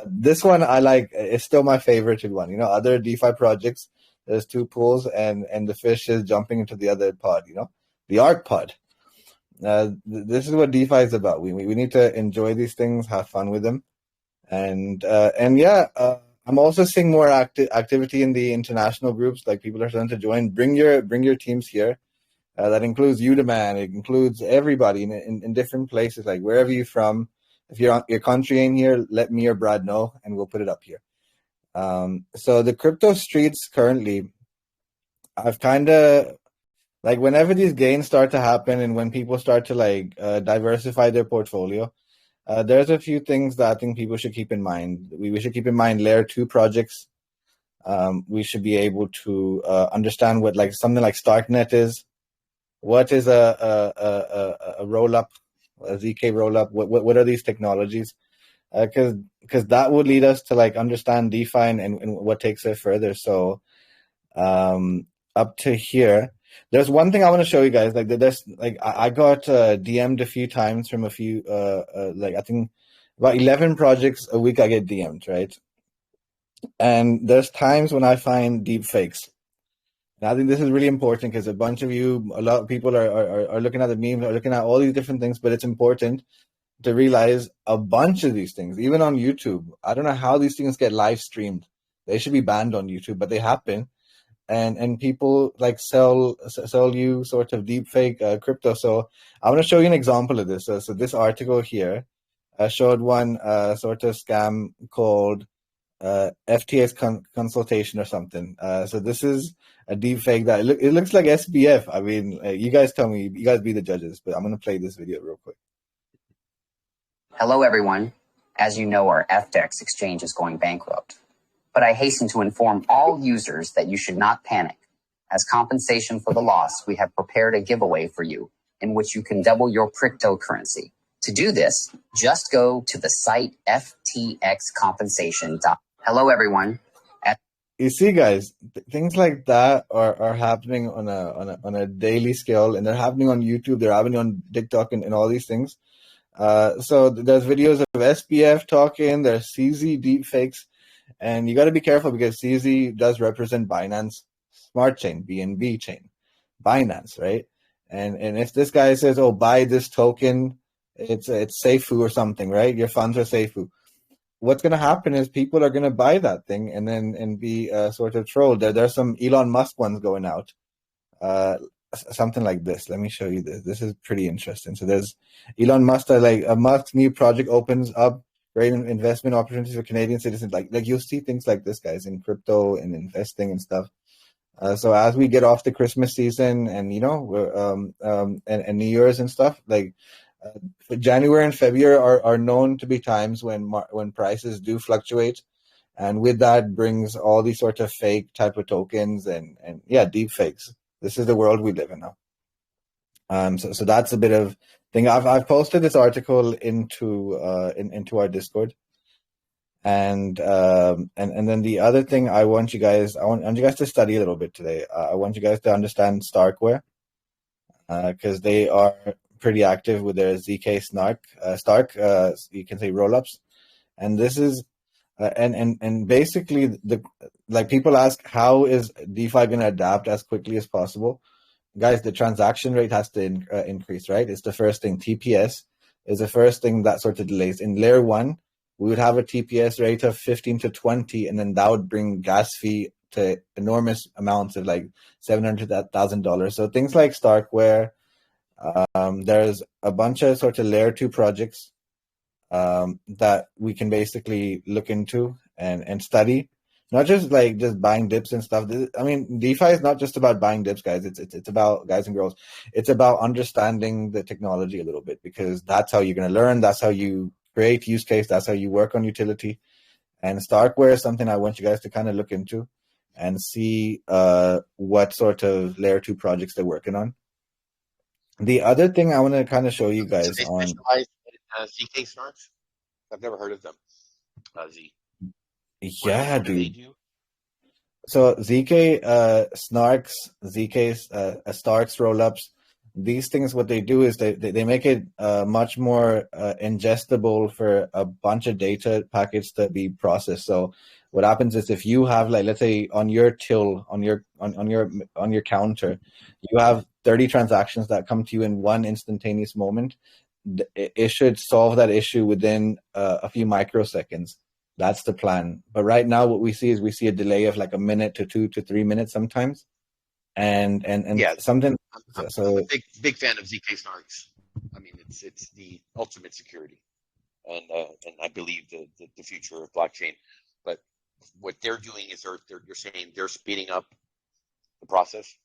This one I like. It's still my favorite one. Other DeFi projects, there's two pools and the fish is jumping into the other pod, the ARK pod. This is what DeFi is about. We need to enjoy these things, have fun with them. I'm also seeing more activity in the international groups. Like people are starting to join. Bring your teams here. That includes Udaman. It includes everybody in different places, like wherever you're from. If your country ain't here, let me or Brad know, and we'll put it up here. So the crypto streets currently, I've kind of like whenever these gains start to happen and when people start to diversify their portfolio, there's a few things that I think people should keep in mind. We should keep in mind layer 2 projects. We should be able to understand what like something like Starknet is. What is a roll up? A ZK rollup, what are these technologies? Because that would lead us to like understand DeFi and what takes it further. So up to here, there's one thing I want to show you guys. Like there's like I got DM'd a few times from a few like I think about 11 projects a week I get DM'd, right? And there's times when I find deep fakes. And I think this is really important because a lot of people are looking at the memes, are looking at all these different things, but it's important to realize a bunch of these things, even on YouTube. I don't know how these things get live streamed. They should be banned on YouTube, but they happen. And people like sell you sort of deep fake crypto. So I want to show you an example of this. So this article here showed one sort of scam called FTX consultation or something. So this is a deep fake that it looks like SBF. I mean, you guys tell me, you guys be the judges, but I'm going to play this video real quick. Hello, everyone. As you know, our FTX exchange is going bankrupt. But I hasten to inform all users that you should not panic. As compensation for the loss, we have prepared a giveaway for you in which you can double your cryptocurrency. To do this, just go to the site ftxcompensation.com. Hello, everyone. You see, guys, things like that are happening on a daily scale, and they're happening on YouTube. They're happening on TikTok and all these things. So there's videos of SBF talking. There's CZ deepfakes, and you got to be careful because CZ does represent Binance Smart Chain, BNB chain, Binance, right? And if this guy says, "Oh, buy this token," it's Seifu or something, right? Your funds are Seifu. What's going to happen is people are going to buy that thing and be sort of trolled. There's some Elon Musk ones going out, something like this. Let me show you this. This is pretty interesting. So there's Elon Musk, like a Musk new project opens up great investment opportunities for Canadian citizens. Like you'll see things like this, guys, in crypto and investing and stuff. So as we get off the Christmas season and and New Year's and stuff, like. January and February are known to be times when prices do fluctuate, and with that brings all these sort of fake type of tokens and deep fakes. This is the world we live in now. So that's a bit of thing. I've posted this article into our Discord, and then the other thing I want you guys to study a little bit today. I want you guys to understand Starkware because they are pretty active with their ZK Stark, you can say rollups, and this is and basically like people ask how is DeFi going to adapt as quickly as possible, guys. The transaction rate has to increase, right? It's the first thing. TPS is the first thing that sort of delays. In layer 1, we would have a TPS rate of 15 to 20, and then that would bring gas fee to enormous amounts of like $700,000. So things like Starkware. There's a bunch of sort of layer 2 projects that we can basically look into and study. Not just buying dips and stuff. I mean, DeFi is not just about buying dips, guys. It's about, guys and girls, it's about understanding the technology a little bit, because that's how you're going to learn. That's how you create use case. That's how you work on utility. And Starkware is something I want you guys to kind of look into and see what sort of layer 2 projects they're working on. The other thing I want to kind of show you guys So they on. specialize in ZK snarks? I've never heard of them. Z. Yeah, What do they dude. do? So ZK snarks, ZK starks, rollups, these things, what they do is they make it much more ingestible for a bunch of data packets to be processed. So what happens is if you have, like, let's say on your till, on your counter, you have 30 transactions that come to you in one instantaneous moment, it should solve that issue within a few microseconds. That's the plan. But right now what we see is we see a delay of like a minute to 2 to 3 minutes sometimes. And Yeah, something I'm so a big fan of ZK snarks. I mean, it's the ultimate security, and I believe the future of blockchain. But what they're doing is you're saying they're speeding up the process.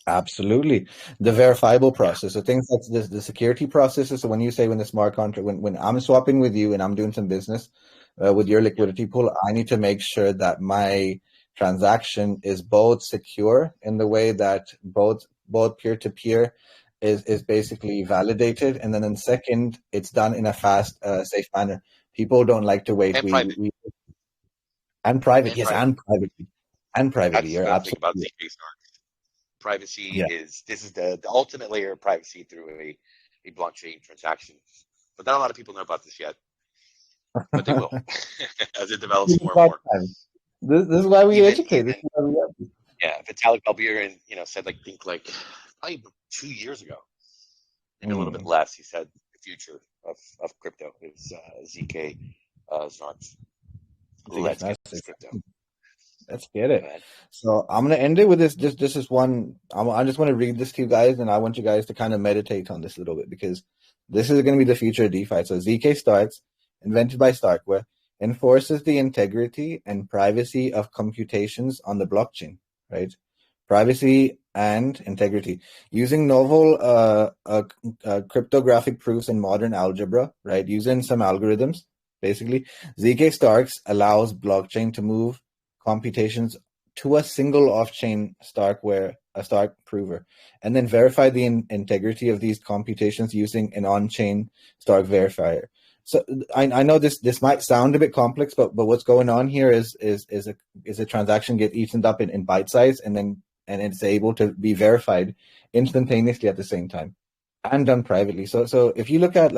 absolutely the verifiable process. So things like the security processes. So when you say when the smart contract, when I'm swapping with you and I'm doing some business with your liquidity pool, I need to make sure that my transaction is both secure in the way that both peer-to-peer is basically validated, and then in second, it's done in a fast, safe manner. People don't like to wait. And private. And private, And yes, private. and privately. That's You're the thing about absolutely ZK snarks. Privacy yeah. is the ultimate layer of privacy through a blockchain transaction. But not a lot of people know about this yet. But they will as it develops more and more. This is why we educate. This is why we educate. Yeah, Vitalik Alburin, said probably 2 years ago, maybe a little bit less. He said the future of crypto is ZK snarks. Let's get this crypto. Let's get it. So I'm gonna end it with this. This is one. I just want to read this to you guys, and I want you guys to kind of meditate on this a little bit because this is going to be the future of DeFi. So ZK Starks, invented by Starkware, enforces the integrity and privacy of computations on the blockchain. Right, privacy and integrity using novel cryptographic proofs in modern algebra. Right, using some algorithms. Basically, ZK Starks allows blockchain to move computations to a single off-chain Stark prover, and then verify the integrity of these computations using an on-chain Stark verifier. So I know this might sound a bit complex, but what's going on here is a transaction get eaten up in bite size, and it's able to be verified instantaneously at the same time. And done privately. So if you look at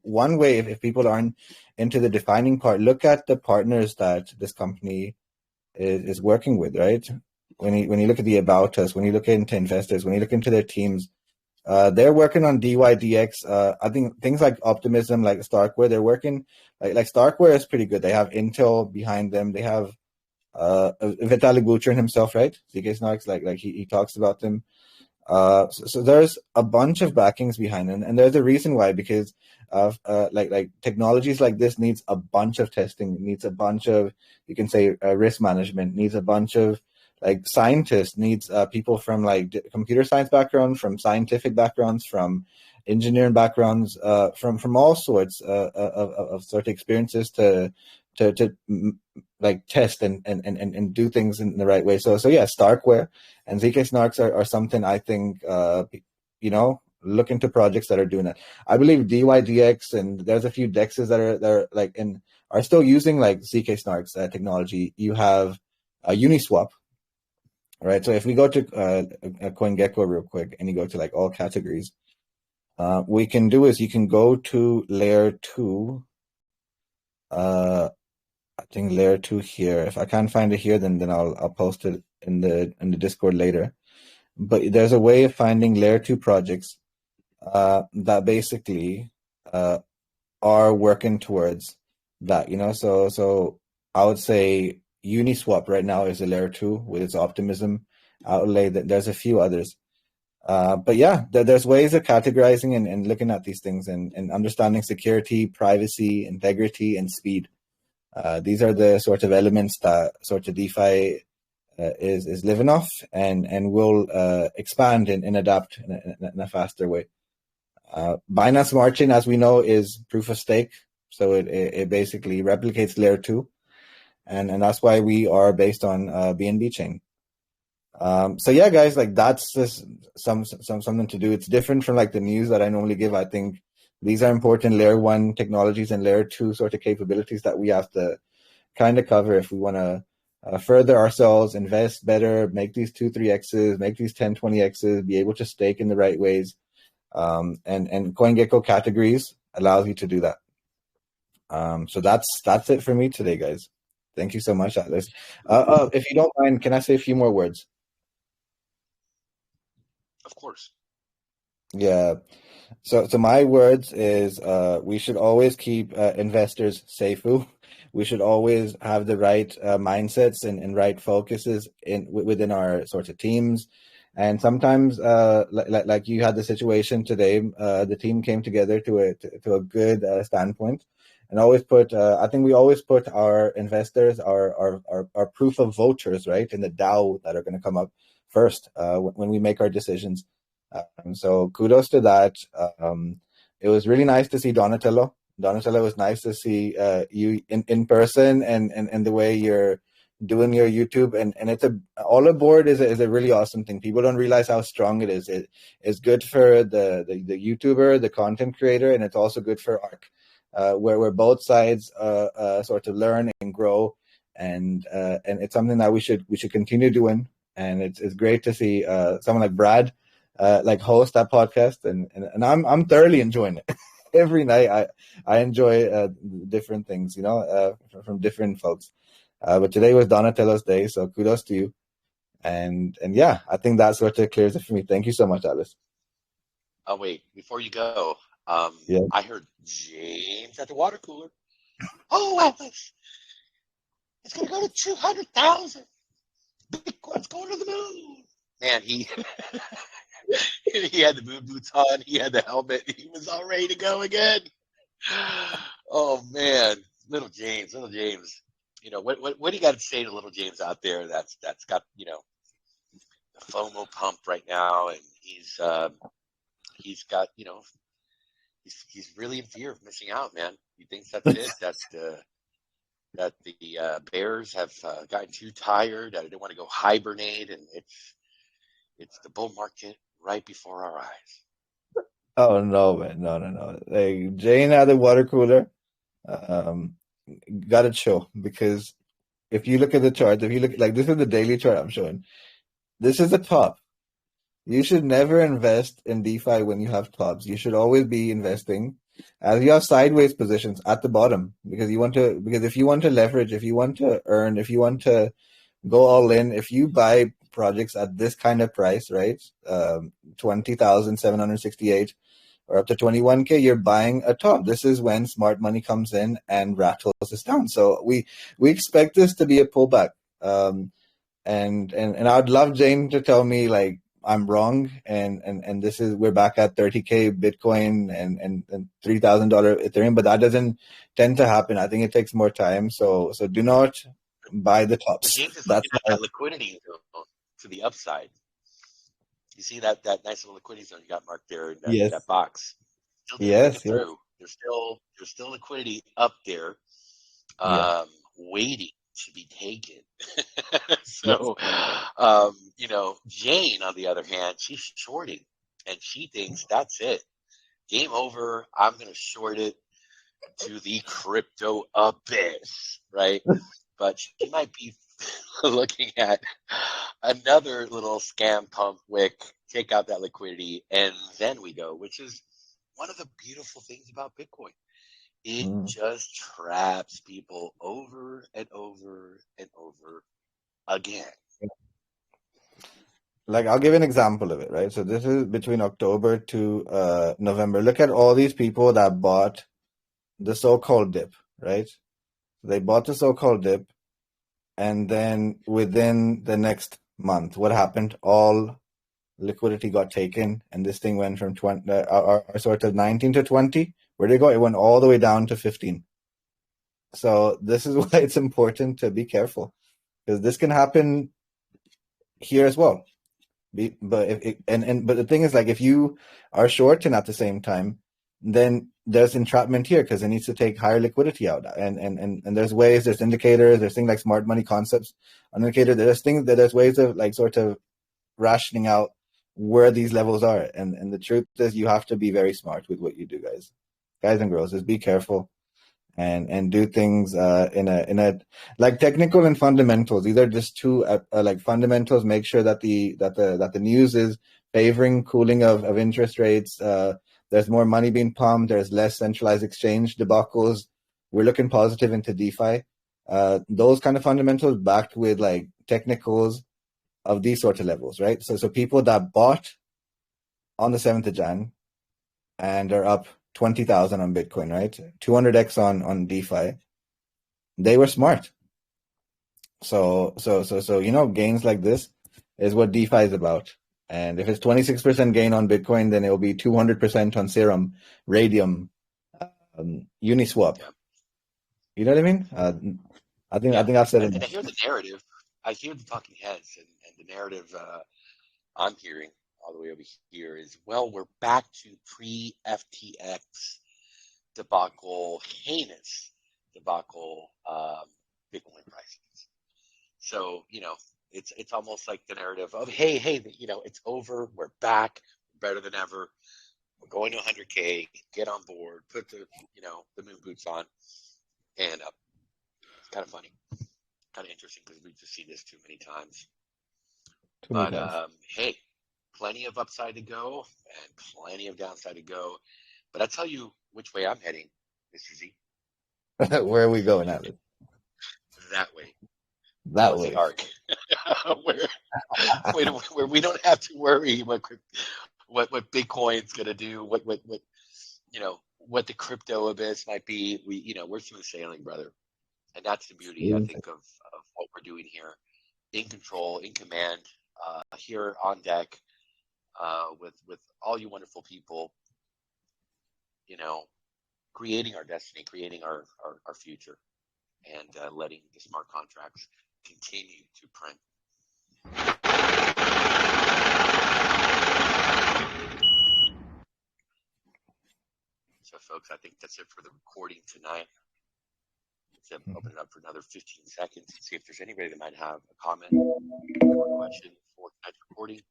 one way, if people aren't into the defining part, look at the partners that this company is working with, right? When you look at the about us, when you look into investors, when you look into their teams, they're working on DYDX. I think things like Optimism, like Starkware, they're working like Starkware is pretty good. They have Intel behind them. They have Vitalik Buterin himself, right? ZK Snarks, like he talks about them. So there's a bunch of backings behind it, and there's a reason why, because of like technologies like this needs a bunch of testing, needs a bunch of, you can say, risk management, needs a bunch of like scientists, needs people from like computer science background, from scientific backgrounds, from engineering backgrounds, from all sorts of sort of experiences to like test and do things in the right way. So yeah, Starkware and ZK Snarks are something I think look into projects that are doing that. I believe DYDX, and there's a few DEXs that are like are still using like ZK Snarks technology. You have Uniswap, right? So if we go to CoinGecko real quick and you go to like all categories, what you can do is you can go to layer 2. I think layer 2 here. If I can't find it here, then I'll post it in the Discord later. But there's a way of finding layer 2 projects that basically are working towards that. So I would say Uniswap right now is a layer 2 with its Optimism outlay. There's a few others. But yeah, there's ways of categorizing and looking at these things and understanding security, privacy, integrity, and speed. These are the sort of elements that sort of DeFi is living off and will expand and adapt in a faster way. Binance Smart Chain, as we know, is proof of stake. So it basically replicates layer 2. And that's why we are based on BNB chain. So yeah, guys, like that's just something to do. It's different from like the news that I normally give. I think these are important layer 1 technologies and layer 2 sort of capabilities that we have to kind of cover if we want to further ourselves, invest better, make these 2-3x's, make these 10-20x's, be able to stake in the right ways. And CoinGecko categories allows you to do that. So that's it for me today, guys. Thank you so much, Atlas. If you don't mind, can I say a few more words? Of course. Yeah. So my words is we should always keep investors safe. We should always have the right mindsets and right focuses within our sorts of teams. And sometimes, like you had the situation today, the team came together to a good standpoint, and always put. I think we always put our investors, our proof of voters, right, in the DAO that are going to come up first when we make our decisions. So kudos to that. It was really nice to see Donatello. Donatello, it was nice to see you in person and the way you're doing your YouTube, and it's all aboard is a really awesome thing. People don't realize how strong it is. It's good for the YouTuber, the content creator, and it's also good for ARK, where both sides sort of learn and grow, and it's something that we should continue doing. And it's great to see someone like Brad like host that podcast, and I'm thoroughly enjoying it. Every night I enjoy different things, from different folks. But today was Donatello's day, so kudos to you. And yeah, I think that's what clears it for me. Thank you so much, Alice. Oh, wait, before you go, Yeah. I heard James at the water cooler. Oh, Atlas, it's going to go to 200,000. Bitcoin's going to the moon. Man, he had the moon boots on. He had the helmet. He was all ready to go again. Oh, man. Little James. What do you got to say to little James out there that's got, the FOMO pumped right now, and he's got, he's really in fear of missing out, man. He thinks that's it. That the bears have gotten too tired, that they want to go hibernate, and it's the bull market right before our eyes. Oh no, man, no. Like Jane at the water cooler, got to chill, because if you look at the chart, if you look like this is the daily chart I'm showing. This is the top. You should never invest in DeFi when you have tops. You should always be investing as you have sideways positions at the bottom, because if you want to leverage, if you want to earn, if you want to go all in, if you buy projects at this kind of price, right? 20,768 or up to 21K, you're buying a top. This is when smart money comes in and rattles us down. So we expect this to be a pullback. And I'd love Jane to tell me like I'm wrong, and this is we're back at 30K Bitcoin and $3,000 Ethereum, but that doesn't tend to happen. I think it takes more time. So do not buy the tops. James is looking at that liquidity to the upside. You see that nice little liquidity zone you got marked there in Yes. that box. Still didn't Yes, break it through. There's still liquidity up there, waiting to be taken. So, Jane, on the other hand, she's shorting, and she thinks that's it. Game over. I'm going to short it to the crypto abyss, right? But she might be looking at another little scam pump wick, take out that liquidity, and then we go, which is one of the beautiful things about Bitcoin. It just traps people over and over and over again. Like, I'll give an example of it, right? So this is between October to November. Look at all these people that bought the so-called dip, right? They bought the so-called dip, and then within the next month, what happened? All liquidity got taken, and this thing went from 20, our sort of 19 to 20. Where'd it go? It went all the way down to 15. So this is why it's important to be careful, because this can happen here as well. But the thing is, like, if you are shorting at the same time, then there's entrapment here because it needs to take higher liquidity out. And there's ways, there's indicators, there's things like smart money concepts, an indicator. There's ways of like sort of rationing out where these levels are. And the truth is, you have to be very smart with what you do, guys and girls. Just be careful and do things in a like technical and fundamentals. These are just two like fundamentals. Make sure that the news is favoring cooling of interest rates. There's more money being pumped. There's less centralized exchange debacles. We're looking positive into DeFi. Those kind of fundamentals backed with like technicals of these sort of levels, right? So people that bought on the 7th of Jan and are up 20,000 on Bitcoin, right? 200x on DeFi. They were smart. So gains like this is what DeFi is about. And if it's 26% gain on Bitcoin, then it will be 200% on Serum, Radium, Uniswap. You know what I mean? I think I've said it. And I hear the narrative. I hear the talking heads, and the narrative I'm hearing all the way over here is, well, we're back to pre-FTX debacle, heinous debacle, Bitcoin prices. So, it's almost like the narrative of, hey, it's over, we're back, we're better than ever, we're going to 100K, get on board, put the moon boots on, and it's kind of funny, kind of interesting because we've just seen this too many times. Hey, plenty of upside to go and plenty of downside to go. But I tell you which way I'm heading, Mr. Z. Where are we going, Atlas? That way. That way. The ARK. where we don't have to worry what Bitcoin's gonna do, what the crypto abyss might be. We're smooth sailing, brother. And that's the beauty, I think, of what we're doing here. In control, in command, here on deck, with all you wonderful people, creating our destiny, creating our future, and letting the smart contracts continue to print. So, folks, I think that's it for the recording tonight. Let's open it up for another 15 seconds to see if there's anybody that might have a comment or a question for tonight's recording.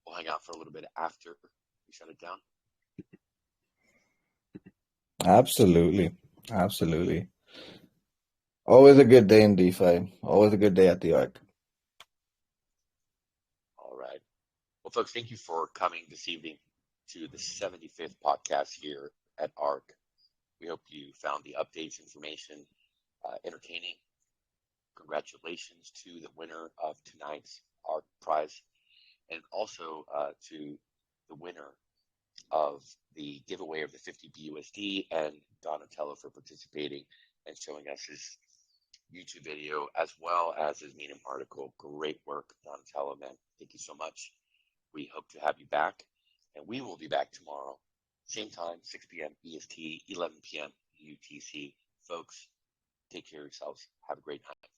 We'll hang out for a little bit after we shut it down. Absolutely. Always a good day in DeFi. Always a good day at the ARK. All right. Well, folks, thank you for coming this evening to the 75th podcast here at ARK. We hope you found the updates, information, entertaining. Congratulations to the winner of tonight's ARK prize, and also to the winner of the giveaway of the 50 BUSD, and Donatello for participating and showing us his YouTube video as well as his Medium article. Great work, Donatello, man. Thank you so much. We hope to have you back, and we will be back tomorrow. Same time, 6 p.m. EST, 11 p.m. UTC. Folks, take care of yourselves. Have a great night.